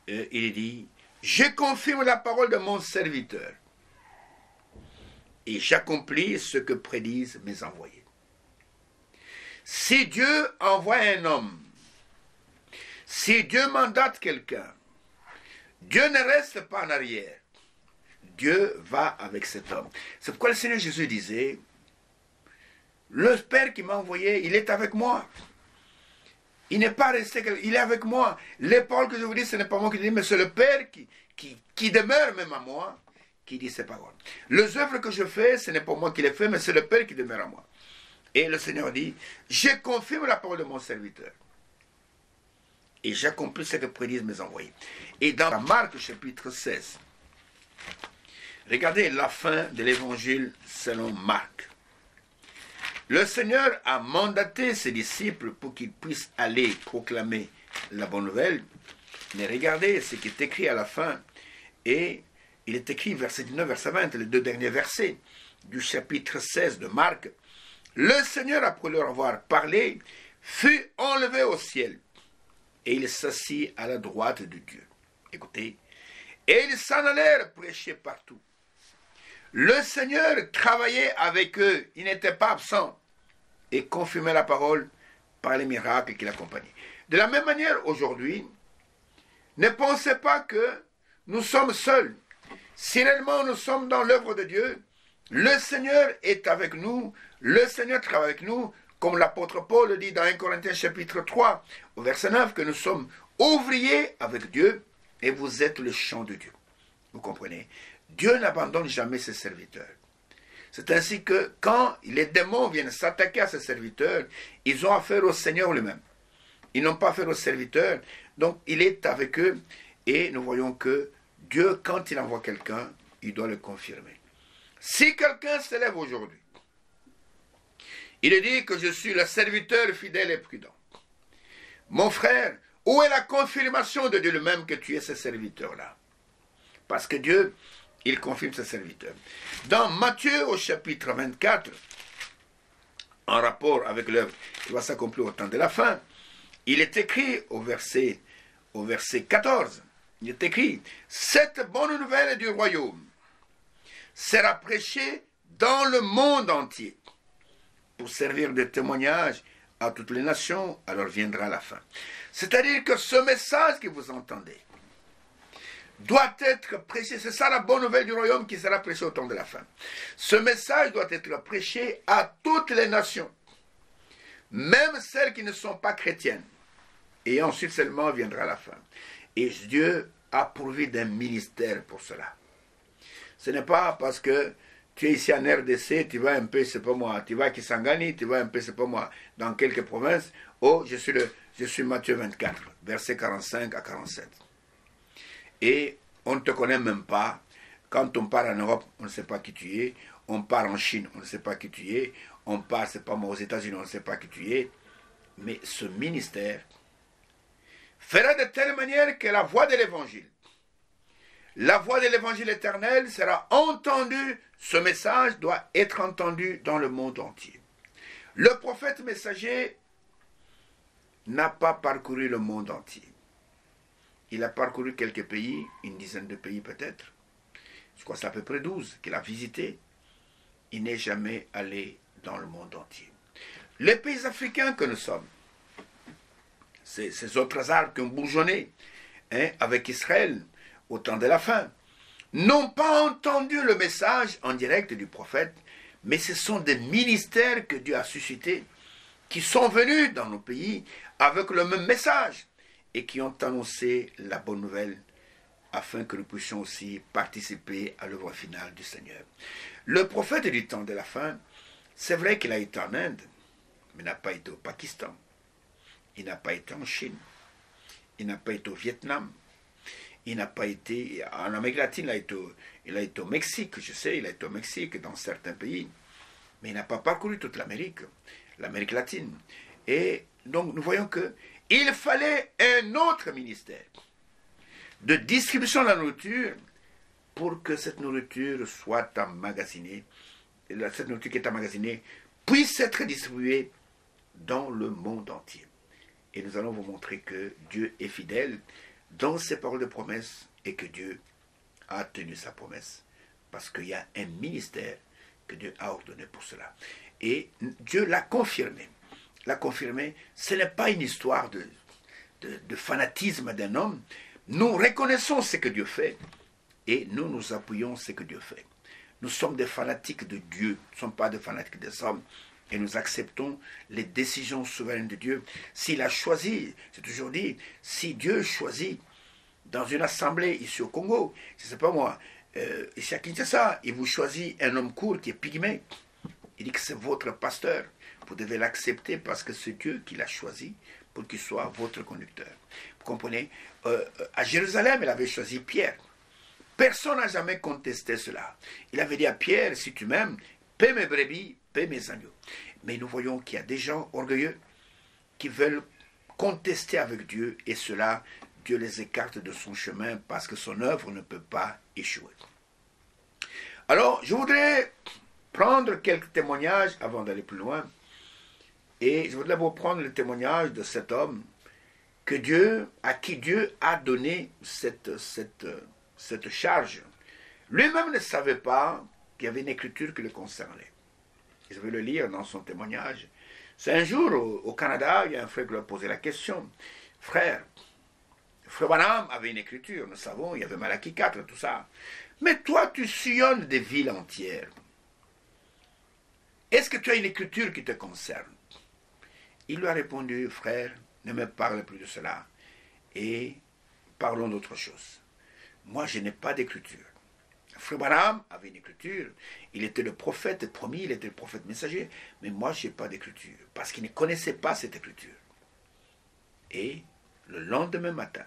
Il est dit, « Je confirme la parole de mon serviteur, et j'accomplis ce que prédisent mes envoyés. » Si Dieu envoie un homme, si Dieu mandate quelqu'un, Dieu ne reste pas en arrière. Dieu va avec cet homme. C'est pourquoi le Seigneur Jésus disait, « Le Père qui m'a envoyé, il est avec moi. » Il n'est pas resté, il est avec moi. Les paroles que je vous dis, ce n'est pas moi qui dis, mais c'est le Père qui demeure même à moi, qui dit ces paroles. Les œuvres que je fais, ce n'est pas moi qui les fais, mais c'est le Père qui demeure à moi. Et le Seigneur dit, je confirme la parole de mon serviteur. Et j'accomplis ce que prédisent mes envoyés. Et dans Marc chapitre 16, regardez la fin de l'évangile selon Marc. Le Seigneur a mandaté ses disciples pour qu'ils puissent aller proclamer la bonne nouvelle. Mais regardez ce qui est écrit à la fin. Et il est écrit verset 19, verset 20, les deux derniers versets du chapitre 16 de Marc. Le Seigneur, après leur avoir parlé, fut enlevé au ciel. Et il s'assit à la droite de Dieu. Écoutez. Et ils s'en allèrent prêcher partout. Le Seigneur travaillait avec eux, il n'était pas absent, et confirmait la parole par les miracles qui l'accompagnaient. De la même manière, aujourd'hui, ne pensez pas que nous sommes seuls. Si réellement nous sommes dans l'œuvre de Dieu, le Seigneur est avec nous, le Seigneur travaille avec nous, comme l'apôtre Paul le dit dans 1 Corinthiens chapitre 3, au verset 9, que nous sommes ouvriers avec Dieu et vous êtes le champ de Dieu. Vous comprenez? Dieu n'abandonne jamais ses serviteurs. C'est ainsi que quand les démons viennent s'attaquer à ses serviteurs, ils ont affaire au Seigneur lui-même. Ils n'ont pas affaire aux serviteurs, donc il est avec eux et nous voyons que Dieu, quand il envoie quelqu'un, il doit le confirmer. Si quelqu'un s'élève aujourd'hui, il dit que je suis le serviteur fidèle et prudent. Mon frère, où est la confirmation de Dieu lui-même que tu es ce serviteur-là? Parce que Dieu, il confirme ses serviteurs. Dans Matthieu au chapitre 24, en rapport avec l'œuvre qui va s'accomplir au temps de la fin, il est écrit au verset 14, il est écrit « Cette bonne nouvelle du royaume sera prêchée dans le monde entier pour servir de témoignage à toutes les nations, alors viendra la fin. » C'est-à-dire que ce message que vous entendez doit être prêché, c'est ça la bonne nouvelle du royaume qui sera prêchée au temps de la fin. Ce message doit être prêché à toutes les nations, même celles qui ne sont pas chrétiennes. Et ensuite seulement viendra la fin. Et Dieu a pourvu d'un ministère pour cela. Ce n'est pas parce que tu es ici en RDC, tu vas un peu, c'est pas moi, tu vas à Kisangani, tu vas un peu, c'est pas moi, dans quelques provinces. Oh, je suis Matthieu 24, versets 45 à 47. Et on ne te connaît même pas. Quand on part en Europe, on ne sait pas qui tu es. On part en Chine, on ne sait pas qui tu es. On part, c'est pas moi, aux États-Unis, on ne sait pas qui tu es. Mais ce ministère fera de telle manière que la voix de l'évangile éternel sera entendue. Ce message doit être entendu dans le monde entier. Le prophète messager n'a pas parcouru le monde entier. Il a parcouru quelques pays, une dizaine de pays peut-être. Je crois que c'est à peu près 12 qu'il a visité. Il n'est jamais allé dans le monde entier. Les pays africains que nous sommes, ces autres arbres qui ont bourgeonné avec Israël au temps de la fin, n'ont pas entendu le message en direct du prophète, mais ce sont des ministères que Dieu a suscités, qui sont venus dans nos pays avec le même message et qui ont annoncé la bonne nouvelle afin que nous puissions aussi participer à l'œuvre finale du Seigneur. Le prophète du temps de la fin, c'est vrai qu'il a été en Inde, mais il n'a pas été au Pakistan. Il n'a pas été en Chine. Il n'a pas été au Vietnam. Il n'a pas été en Amérique latine. Il a été au Mexique, je sais, il a été au Mexique, dans certains pays. Mais il n'a pas parcouru toute l'Amérique latine. Et donc nous voyons qu'il fallait un autre ministère de distribution de la nourriture pour que cette nourriture soit emmagasinée, cette nourriture qui est emmagasinée puisse être distribuée dans le monde entier. Et nous allons vous montrer que Dieu est fidèle dans ses paroles de promesse et que Dieu a tenu sa promesse. Parce qu'il y a un ministère que Dieu a ordonné pour cela. Et Dieu l'a confirmé. L'a confirmé, ce n'est pas une histoire de fanatisme d'un homme. Nous reconnaissons ce que Dieu fait et nous nous appuyons ce que Dieu fait. Nous sommes des fanatiques de Dieu, nous ne sommes pas des fanatiques des hommes. Et nous acceptons les décisions souveraines de Dieu. S'il a choisi, c'est toujours dit, si Dieu choisit dans une assemblée ici au Congo, je ne sais pas moi, ici à Kinshasa, il vous choisit un homme court qui est pygmée. Il dit que c'est votre pasteur. Vous devez l'accepter parce que c'est Dieu qui l'a choisi pour qu'il soit votre conducteur. Vous comprenez? À Jérusalem, il avait choisi Pierre. Personne n'a jamais contesté cela. Il avait dit à Pierre, si tu m'aimes, paie mes brebis, paie mes agneaux. Mais nous voyons qu'il y a des gens orgueilleux qui veulent contester avec Dieu et cela, Dieu les écarte de son chemin parce que son œuvre ne peut pas échouer. Alors, je voudrais prendre quelques témoignages avant d'aller plus loin. Et je voudrais vous prendre le témoignage de cet homme à qui Dieu a donné cette charge. Lui-même ne savait pas qu'il y avait une écriture qui le concernait. Je vais le lire dans son témoignage. C'est un jour au Canada, il y a un frère qui lui a posé la question. Frère Branham avait une écriture, nous savons, il y avait Malachie 4, tout ça. Mais toi, tu sillonnes des villes entières. Est-ce que tu as une écriture qui te concerne? Il lui a répondu, frère, ne me parle plus de cela et parlons d'autre chose. Moi, je n'ai pas d'écriture. Frère Branham avait une écriture, il était le prophète promis, il était le prophète messager, mais moi, je n'ai pas d'écriture, parce qu'il ne connaissait pas cette écriture. Et le lendemain matin,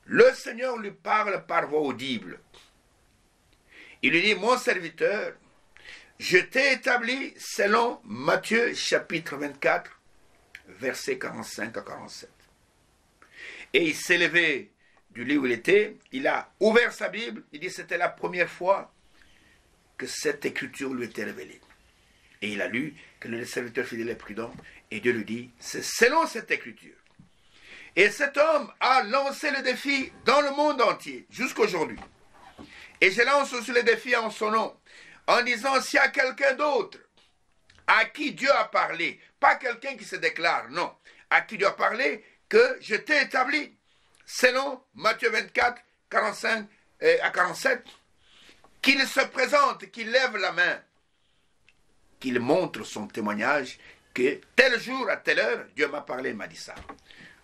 le Seigneur lui parle par voix audible. Il lui dit, mon serviteur, je t'ai établi selon Matthieu chapitre 24, versets 45 à 47. Et il s'est levé du lit où il était, il a ouvert sa Bible, il dit c'était la première fois que cette écriture lui était révélée. Et il a lu que le serviteur fidèle et prudent, et Dieu lui dit, c'est selon cette écriture. Et cet homme a lancé le défi dans le monde entier, jusqu'aujourd'hui. Et je lance aussi le défi en son nom, en disant s'il y a quelqu'un d'autre à qui Dieu a parlé, pas quelqu'un qui se déclare, non, à qui Dieu a parlé, que je t'ai établi, selon Matthieu 24, 45 à 47, qu'il se présente, qu'il lève la main, qu'il montre son témoignage, que tel jour, à telle heure, Dieu m'a parlé, il m'a dit ça.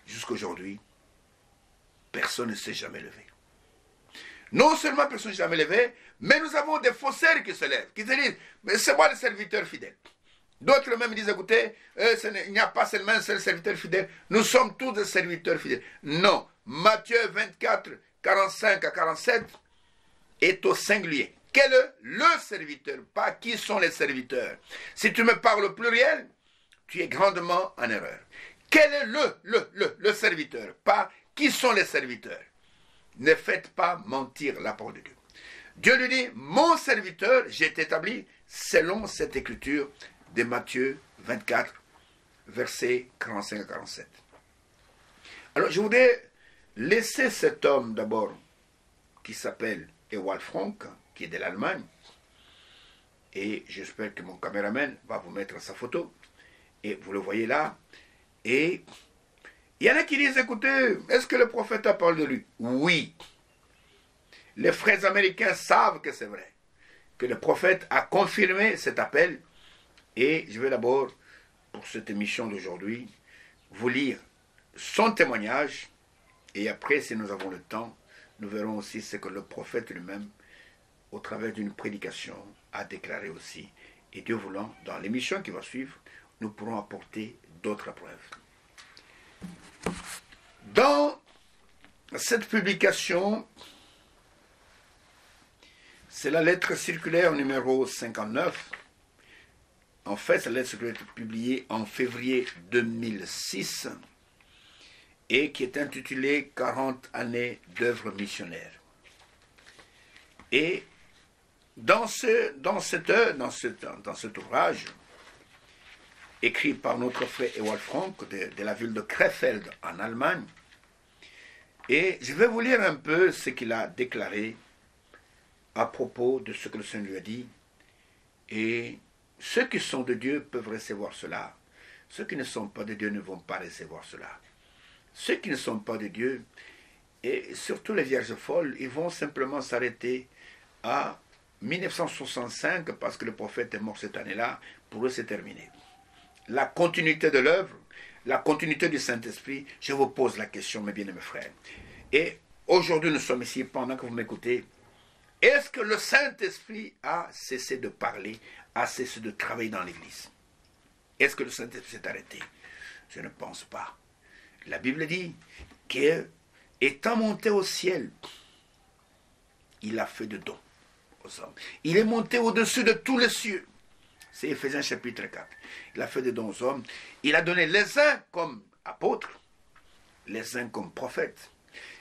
Jusqu'aujourd'hui, personne ne s'est jamais levé. Non seulement personne ne s'est jamais levé, mais nous avons des faussaires qui se lèvent, qui se disent, mais c'est moi le serviteur fidèle. D'autres même disent, écoutez, il n'y a pas seulement un seul serviteur fidèle, nous sommes tous des serviteurs fidèles. Non, Matthieu 24, 45 à 47 est au singulier. Quel est le serviteur, pas qui sont les serviteurs. Si tu me parles au pluriel, tu es grandement en erreur. Quel est le serviteur, pas qui sont les serviteurs. Ne faites pas mentir la parole de Dieu. Dieu lui dit, mon serviteur, j'ai été établi selon cette écriture de Matthieu 24, versets 45 à 47. Alors, je voudrais laisser cet homme d'abord, qui s'appelle Ewald Frank, qui est de l'Allemagne, et j'espère que mon caméraman va vous mettre sa photo, et vous le voyez là, et il y en a qui disent, écoutez, est-ce que le prophète a parlé de lui? Oui. Les frères américains savent que c'est vrai, que le prophète a confirmé cet appel, et je vais d'abord, pour cette émission d'aujourd'hui, vous lire son témoignage, et après, si nous avons le temps, nous verrons aussi ce que le prophète lui-même, au travers d'une prédication, a déclaré aussi. Et Dieu voulant, dans l'émission qui va suivre, nous pourrons apporter d'autres preuves. Dans cette publication, c'est la lettre circulaire numéro 59. En fait, cette lettre circulaire est publiée en février 2006 et qui est intitulée 40 années d'œuvre missionnaire. Et dans cet ouvrage, écrit par notre frère Ewald Frank de la ville de Krefeld en Allemagne, et je vais vous lire un peu ce qu'il a déclaré à propos de ce que le Seigneur lui a dit. Et ceux qui sont de Dieu peuvent recevoir cela. Ceux qui ne sont pas de Dieu ne vont pas recevoir cela. Ceux qui ne sont pas de Dieu, et surtout les vierges folles, ils vont simplement s'arrêter à 1965 parce que le prophète est mort cette année-là. Pour eux, c'est terminé. La continuité de l'œuvre, la continuité du Saint-Esprit, je vous pose la question, mes bien-aimés frères. Et aujourd'hui, nous sommes ici, pendant que vous m'écoutez, est-ce que le Saint-Esprit a cessé de parler, a cessé de travailler dans l'Église? Est-ce que le Saint-Esprit s'est arrêté? Je ne pense pas. La Bible dit qu'étant monté au ciel, il a fait de dons aux hommes. Il est monté au-dessus de tous les cieux. C'est Éphésiens chapitre 4. Il a fait des dons aux hommes. Il a donné les uns comme apôtres, les uns comme prophètes,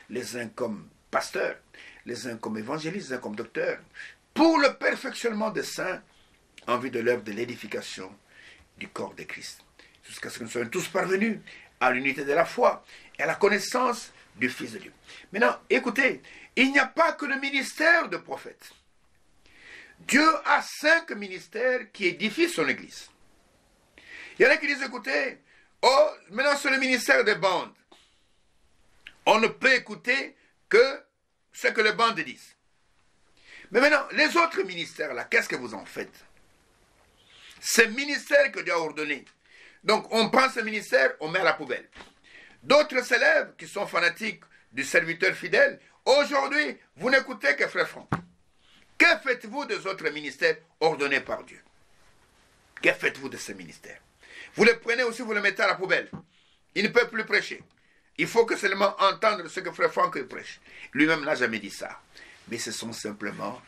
les uns comme pasteurs, les uns comme évangélistes, les uns comme docteurs, pour le perfectionnement des saints, en vue de l'œuvre de l'édification du corps de Christ, jusqu'à ce que nous soyons tous parvenus à l'unité de la foi et à la connaissance du Fils de Dieu. Maintenant, écoutez, il n'y a pas que le ministère de prophète. Dieu a 5 ministères qui édifient son Église. Il y en a qui disent, écoutez, oh, maintenant c'est le ministère des bandes. On ne peut écouter que ce que les bandes disent. Mais maintenant, les autres ministères, là, qu'est-ce que vous en faites? Ces ministères que Dieu a ordonnés, Donc on prend ce ministère, on met à la poubelle. D'autres s'élèvent qui sont fanatiques du serviteur fidèle. Aujourd'hui, vous n'écoutez que Frère Franck. Que faites-vous des autres ministères ordonnés par Dieu? Que faites-vous de ces ministères? Vous les prenez aussi, vous les mettez à la poubelle. Il ne peut plus prêcher. Il faut que seulement entendre ce que Frère Franck prêche. Lui-même n'a jamais dit ça. Mais ce sont simplement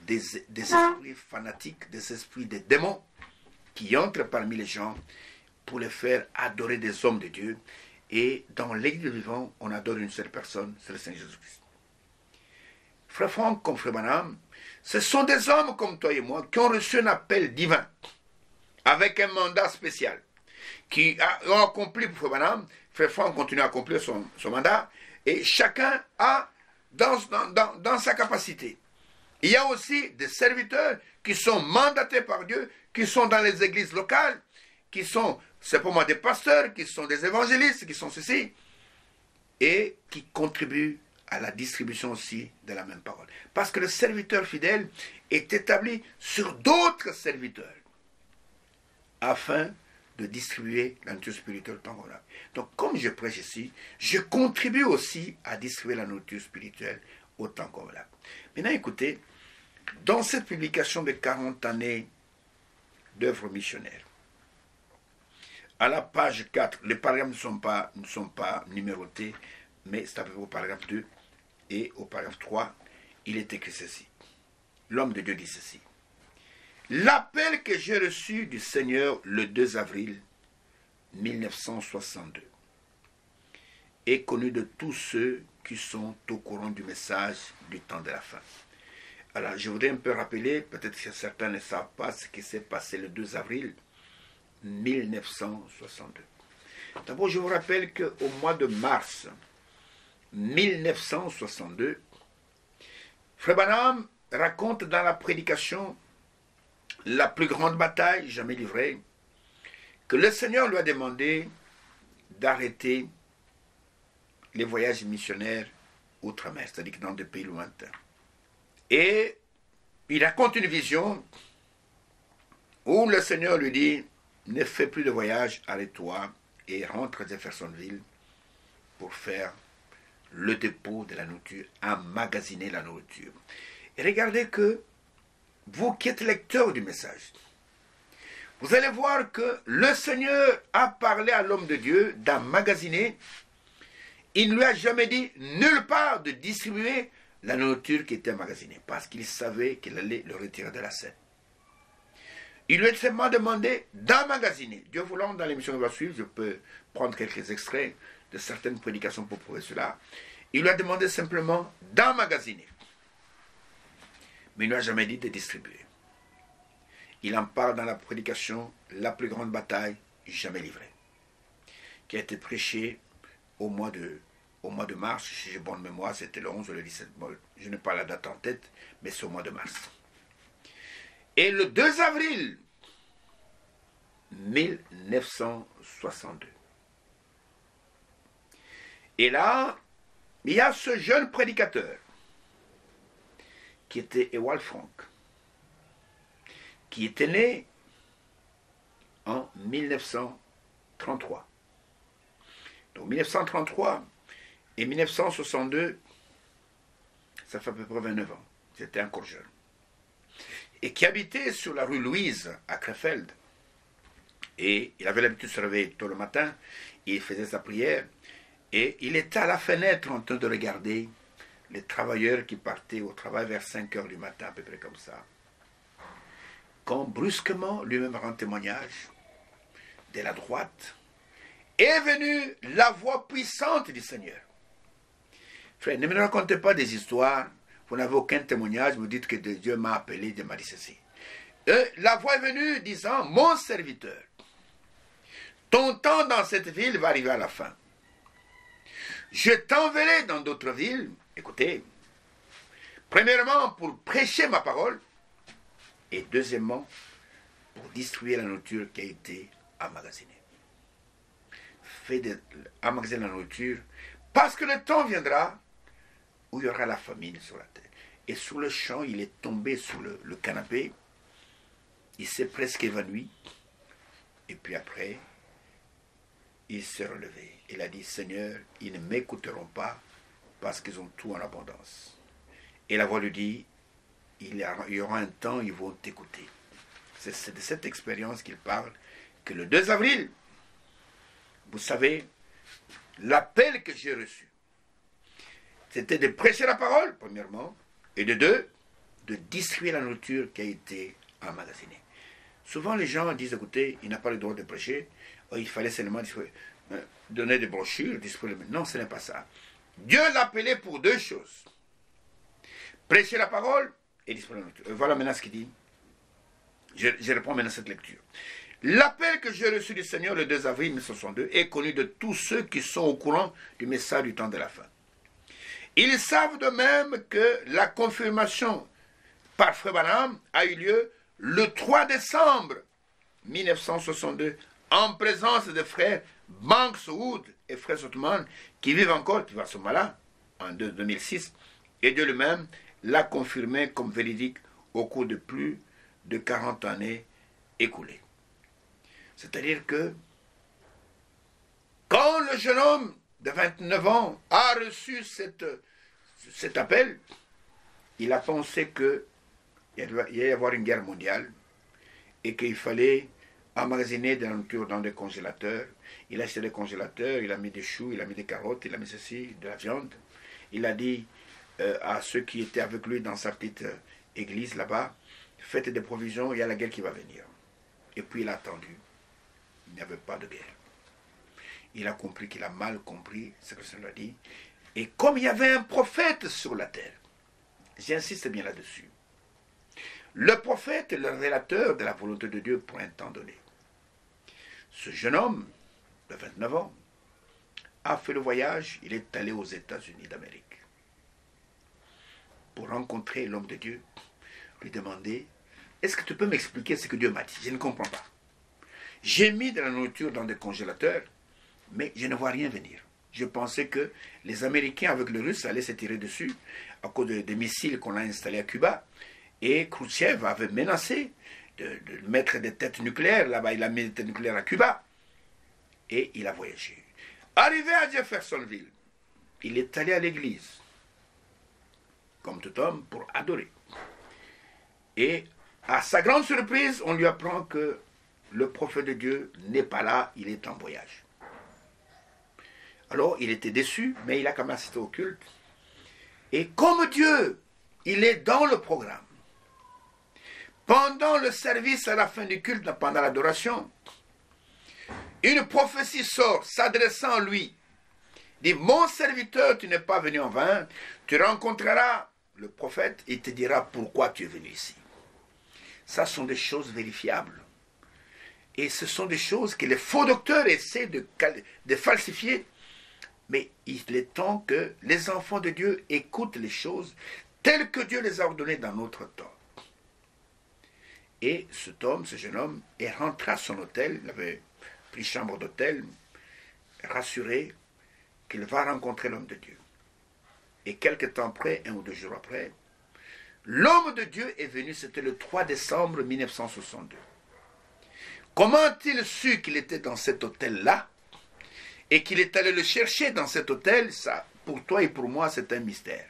des esprits fanatiques, des esprits des démons qui entrent parmi les gens pour les faire adorer des hommes de Dieu. Et dans l'église vivant, on adore une seule personne, c'est le Seigneur Jésus-Christ. Frère Franck comme Frère Branham, ce sont des hommes comme toi et moi qui ont reçu un appel divin avec un mandat spécial, qui ont accompli pour Frère Branham. Frère Franck continue à accomplir son mandat et chacun a dans sa capacité. Il y a aussi des serviteurs qui sont mandatés par Dieu, qui sont dans les églises locales, qui sont simplement des pasteurs, qui sont des évangélistes, qui sont ceci, et qui contribuent à la distribution aussi de la même parole. Parce que le serviteur fidèle est établi sur d'autres serviteurs, afin de distribuer la nourriture spirituelle tant qu'on a. Donc, comme je prêche ici, je contribue aussi à distribuer la nourriture spirituelle autant qu'on l'a. Maintenant, écoutez, dans cette publication de 40 années d'œuvres missionnaires, à la page 4, les paragraphes ne sont pas numérotés, mais c'est à peu près au paragraphe 2 et au paragraphe 3, il est écrit ceci. L'homme de Dieu dit ceci. L'appel que j'ai reçu du Seigneur le 2 avril 1962 est connu de tous ceux qui sont au courant du message du temps de la fin. Alors, je voudrais un peu rappeler, peut-être que certains ne savent pas ce qui s'est passé le 2 avril 1962. D'abord, je vous rappelle qu'au mois de mars 1962, Frère Branham raconte dans la prédication la plus grande bataille jamais livrée, que le Seigneur lui a demandé d'arrêter les voyages missionnaires outre-mer, c'est-à-dire dans des pays lointains. Et il raconte une vision où le Seigneur lui dit, ne fais plus de voyage, arrête-toi et rentre à Jeffersonville pour faire le dépôt de la nourriture, emmagasiner la nourriture. Et regardez que vous qui êtes lecteur du message, vous allez voir que le Seigneur a parlé à l'homme de Dieu d'emmagasiner. Il ne lui a jamais dit nulle part de distribuer la nourriture qui était emmagasinée, parce qu'il savait qu'il allait le retirer de la scène. Il lui a seulement demandé d'emmagasiner. Dieu voulant, dans l'émission qui va suivre, je peux prendre quelques extraits de certaines prédications pour prouver cela. Il lui a demandé simplement d'emmagasiner. Mais il ne lui a jamais dit de distribuer. Il en parle dans la prédication La plus grande bataille jamais livrée, qui a été prêchée au mois de mars, si j'ai bonne mémoire, c'était le 11 ou le 17, je n'ai pas la date en tête, mais c'est au mois de mars. Et le 2 avril 1962, et là, il y a ce jeune prédicateur qui était Ewald Frank, qui était né en 1933. Donc 1933 et 1962, ça fait à peu près 29 ans. J'étais encore jeune. Et qui habitait sur la rue Louise à Krefeld. Et il avait l'habitude de se réveiller tôt le matin, il faisait sa prière, et il était à la fenêtre en train de regarder les travailleurs qui partaient au travail vers 5 heures du matin, à peu près comme ça. Quand brusquement, lui-même rend témoignage, de la droite, est venue la voix puissante du Seigneur. Frère, ne me racontez pas des histoires, vous n'avez aucun témoignage, vous dites que Dieu m'a appelé, Dieu m'a dit ceci. La voix est venue disant, mon serviteur, ton temps dans cette ville va arriver à la fin. Je t'enverrai dans d'autres villes, écoutez, premièrement pour prêcher ma parole, et deuxièmement pour distribuer la nourriture qui a été emmagasinée. Emmagasiner la nourriture, parce que le temps viendra où il y aura la famine sur la terre. Et sur le champ, il est tombé sur le canapé, il s'est presque évanoui, et puis après, il s'est relevé. Il a dit, Seigneur, ils ne m'écouteront pas parce qu'ils ont tout en abondance. Et la voix lui dit, il y aura un temps où ils vont t'écouter. C'est de cette expérience qu'il parle, que le 2 avril, vous savez, l'appel que j'ai reçu, c'était de prêcher la parole, premièrement, et de deux, de distribuer la nourriture qui a été emmagasinée. Souvent, les gens disent, écoutez, il n'a pas le droit de prêcher, il fallait seulement donner des brochures, distribuer. Non, ce n'est pas ça. Dieu l'a appelé pour deux choses. Prêcher la parole et distribuer la nourriture. Voilà maintenant ce qu'il dit. Je reprends maintenant cette lecture. L'appel que j'ai reçu du Seigneur le 2 avril 1962 est connu de tous ceux qui sont au courant du message du temps de la fin. Ils savent de même que la confirmation par Frère Branham a eu lieu le 3 décembre 1962 en présence de frères Banks Wood et frère Sotman qui vivent encore, puis à ce moment-là, en 2006, et Dieu lui-même l'a confirmé comme véridique au cours de plus de 40 années écoulées. C'est-à-dire que quand le jeune homme de 29 ans a reçu cet appel, il a pensé qu'il allait y avoir une guerre mondiale et qu'il fallait emmagasiner de la nourriture dans des congélateurs. Il a acheté des congélateurs, il a mis des choux, il a mis des carottes, il a mis ceci, de la viande. Il a dit à ceux qui étaient avec lui dans sa petite église là-bas, faites des provisions, il y a la guerre qui va venir. Et puis il a attendu. Il n'y avait pas de guerre. Il a compris qu'il a mal compris ce que le Seigneur a dit. Et comme il y avait un prophète sur la terre, j'insiste bien là-dessus, le prophète est le révélateur de la volonté de Dieu pour un temps donné. Ce jeune homme de 29 ans a fait le voyage, il est allé aux États-Unis d'Amérique pour rencontrer l'homme de Dieu, lui demander, est-ce que tu peux m'expliquer ce que Dieu m'a dit? Je ne comprends pas. J'ai mis de la nourriture dans des congélateurs, mais je ne vois rien venir. Je pensais que les Américains avec les Russes allaient se tirer dessus à cause des missiles qu'on a installés à Cuba. Et Khrouchtchev avait menacé de mettre des têtes nucléaires. Là-bas, il a mis des têtes nucléaires à Cuba. Et il a voyagé. Arrivé à Jeffersonville, il est allé à l'église, comme tout homme, pour adorer. Et à sa grande surprise, on lui apprend que le prophète de Dieu n'est pas là, il est en voyage. Alors, il était déçu, mais il a quand même assisté au culte. Et comme Dieu, il est dans le programme. Pendant le service, à la fin du culte, pendant l'adoration, une prophétie sort, s'adressant à lui. Dit, mon serviteur, tu n'es pas venu en vain, tu rencontreras le prophète, il te dira pourquoi tu es venu ici. Ça sont des choses vérifiables. Et ce sont des choses que les faux docteurs essaient de falsifier. Mais il est temps que les enfants de Dieu écoutent les choses telles que Dieu les a ordonnées dans notre temps. Et cet homme, ce jeune homme, est rentré à son hôtel, il avait pris chambre d'hôtel, rassuré qu'il va rencontrer l'homme de Dieu. Et quelque temps après, 1 ou 2 jours après, l'homme de Dieu est venu, c'était le 3 décembre 1962. Comment a-t-il su qu'il était dans cet hôtel-là et qu'il est allé le chercher dans cet hôtel? Ça, pour toi et pour moi, c'est un mystère.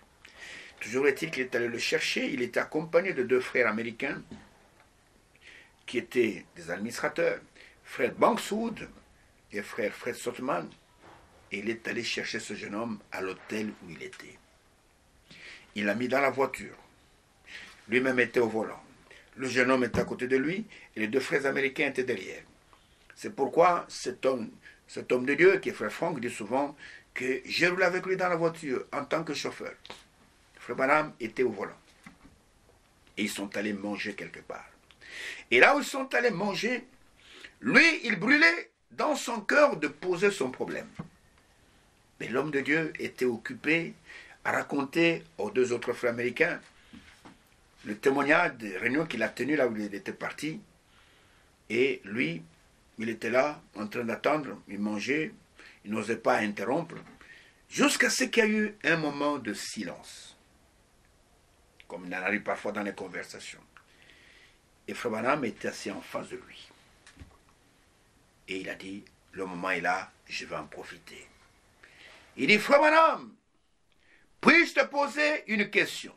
Toujours est-il qu'il est allé le chercher, il était accompagné de 2 frères américains qui étaient des administrateurs, frère Bankswood et frère Fred Sotman, et il est allé chercher ce jeune homme à l'hôtel où il était. Il l'a mis dans la voiture. Lui-même était au volant. Le jeune homme était à côté de lui et les 2 frères américains étaient derrière. C'est pourquoi cet homme de Dieu, qui est frère Franck, dit souvent que j'ai roulé avec lui dans la voiture en tant que chauffeur. Frère Branham était au volant. Et ils sont allés manger quelque part. Et là où ils sont allés manger, lui, il brûlait dans son cœur de poser son problème. Mais l'homme de Dieu était occupé à raconter aux 2 autres frères américains le témoignage des réunions qu'il a tenues là où il était parti. Et lui, il était là, en train d'attendre, il mangeait, il n'osait pas interrompre, jusqu'à ce qu'il y ait eu un moment de silence, comme il en arrive parfois dans les conversations. Et Frère Branham était assis en face de lui. Et il a dit, le moment est là, je vais en profiter. Il dit, frère Branham, puis-je te poser une question?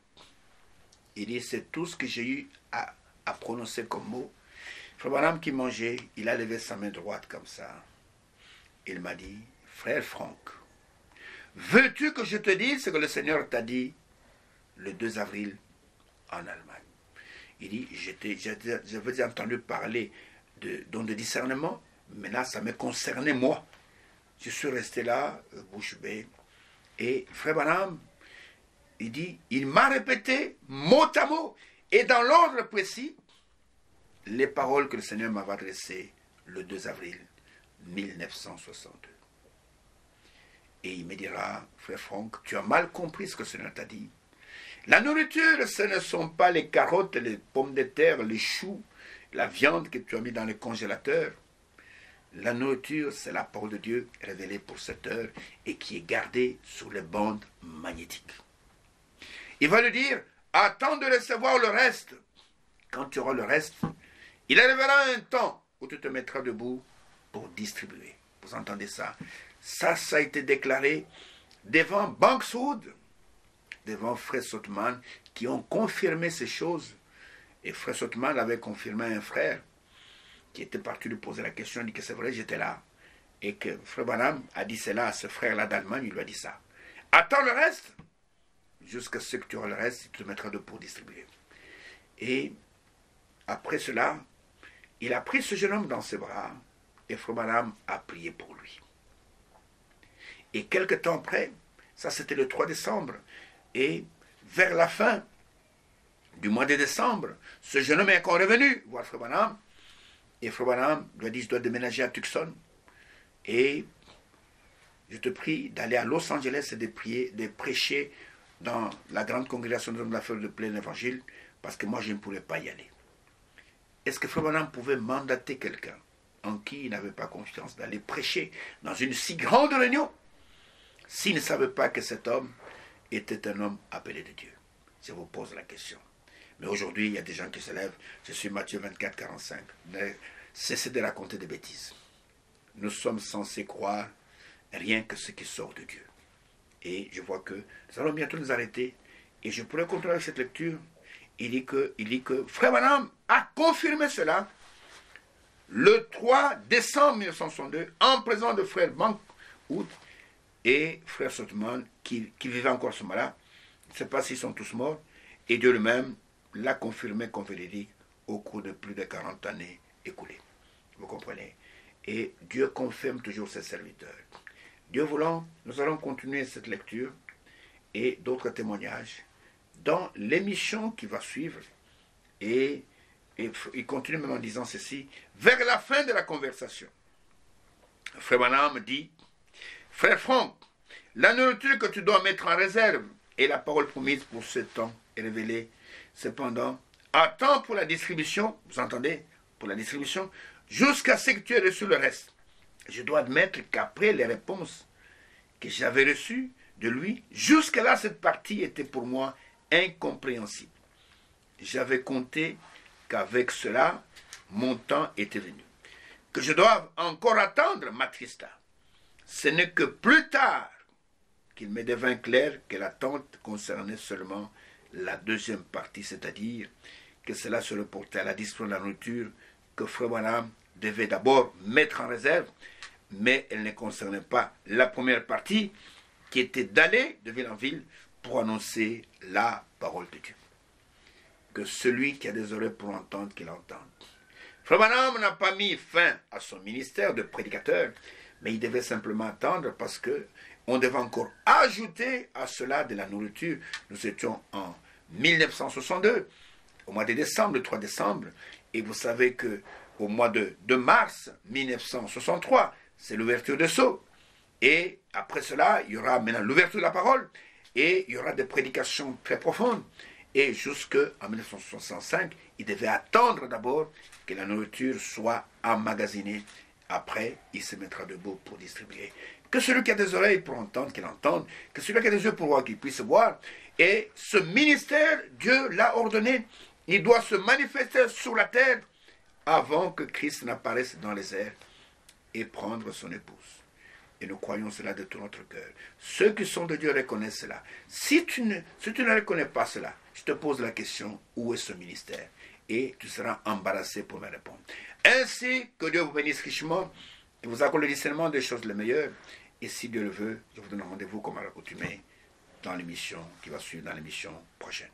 Il dit, c'est tout ce que j'ai eu à prononcer comme mot. Frère Branham qui mangeait, il a levé sa main droite comme ça. Il m'a dit, frère Franck, veux-tu que je te dise ce que le Seigneur t'a dit le 2 avril en Allemagne? Il dit, j'avais entendu parler de don de discernement, mais là, ça me concernait moi. Je suis resté là, bouche bée, et frère Branham, il dit, il m'a répété mot à mot, et dans l'ordre précis, les paroles que le Seigneur m'avait adressées le 2 avril 1962. Et il me dira, frère Franck, tu as mal compris ce que le Seigneur t'a dit. La nourriture, ce ne sont pas les carottes, les pommes de terre, les choux, la viande que tu as mis dans le congélateur. La nourriture, c'est la parole de Dieu révélée pour cette heure et qui est gardée sur les bandes magnétiques. Il va lui dire, attends de recevoir le reste. Quand tu auras le reste, il arrivera un temps où tu te mettras debout pour distribuer. Vous entendez ça? Ça a été déclaré devant Bankswood, devant Fred Sothmann, qui ont confirmé ces choses. Et Fred Sothmann avait confirmé à un frère qui était parti lui poser la question, il dit que c'est vrai, j'étais là. Et que Frère Branham a dit cela à ce frère-là d'Allemagne, il lui a dit ça. Attends le reste, jusqu'à ce que tu auras le reste, tu te mettras debout pour distribuer. Et après cela, il a pris ce jeune homme dans ses bras, et Frère Branham a prié pour lui. Et quelque temps après, ça c'était le 3 décembre, et vers la fin du mois de décembre, ce jeune homme est encore revenu voir Frère Branham, et Frère Branham lui a dit, je dois déménager à Tucson, et je te prie d'aller à Los Angeles et de prêcher dans la grande congrégation de l'affaire de plein évangile, parce que moi je ne pourrais pas y aller. Est-ce que Frère Branham pouvait mandater quelqu'un en qui il n'avait pas confiance d'aller prêcher dans une si grande réunion s'il ne savait pas que cet homme était un homme appelé de Dieu? Je vous pose la question. Mais aujourd'hui, il y a des gens qui se lèvent. Je suis Matthieu 24, 45. Cessez de raconter des bêtises. Nous sommes censés croire rien que ce qui sort de Dieu. Et je vois que nous allons bientôt nous arrêter. Et je pourrais continuer avec cette lecture. Il dit que Frère Branham a confirmé cela le 3 décembre 1962 en présence de Frère Bankwood et Frère Sothmann qui vivaient encore ce moment-là. Je ne sais pas s'ils sont tous morts. Et Dieu lui-même l'a confirmé comme véridique au cours de plus de 40 années écoulées. Vous comprenez? Et Dieu confirme toujours ses serviteurs. Dieu voulant, nous allons continuer cette lecture et d'autres témoignages dans l'émission qui va suivre. Et il continue même en disant ceci, vers la fin de la conversation. Frère Branham dit, frère Franck, la nourriture que tu dois mettre en réserve et la parole promise pour ce temps est révélée. Cependant, attends pour la distribution, vous entendez, pour la distribution, jusqu'à ce que tu aies reçu le reste. Je dois admettre qu'après les réponses que j'avais reçues de lui, jusqu'à là, cette partie était pour moi incompréhensible. J'avais compté qu'avec cela, mon temps était venu. Que je dois encore attendre m'attrista. Ce n'est que plus tard qu'il me devint clair que l'attente concernait seulement la deuxième partie, c'est-à-dire que cela se reportait à la distribution de la nourriture que Frère Branham devait d'abord mettre en réserve, mais elle ne concernait pas la première partie qui était d'aller de ville en ville pour annoncer la parole de Dieu. Que celui qui a des oreilles pour entendre, qu'il entende. Frère Branham n'a pas mis fin à son ministère de prédicateur, mais il devait simplement attendre parce que on devait encore ajouter à cela de la nourriture. Nous étions en 1962, au mois de décembre, le 3 décembre, et vous savez qu'au mois de mars 1963, c'est l'ouverture de Sceaux. Et après cela, il y aura maintenant l'ouverture de la parole, et il y aura des prédications très profondes. Et jusqu'en 1965, il devait attendre d'abord que la nourriture soit emmagasinée. Après, il se mettra debout pour distribuer. Que celui qui a des oreilles pour entendre, qu'il entende. Que celui qui a des yeux pour voir, qu'il puisse voir. Et ce ministère, Dieu l'a ordonné. Il doit se manifester sur la terre avant que Christ n'apparaisse dans les airs. et prendre son épouse. Et nous croyons cela de tout notre cœur. Ceux qui sont de Dieu reconnaissent cela. Si tu ne reconnais pas cela, je te pose la question, où est ce ministère? Et tu seras embarrassé pour me répondre. Ainsi, que Dieu vous bénisse richement et vous accorde le discernement des choses les meilleures. Et si Dieu le veut, je vous donne rendez-vous comme à l'accoutumée dans l'émission qui va suivre, dans l'émission prochaine.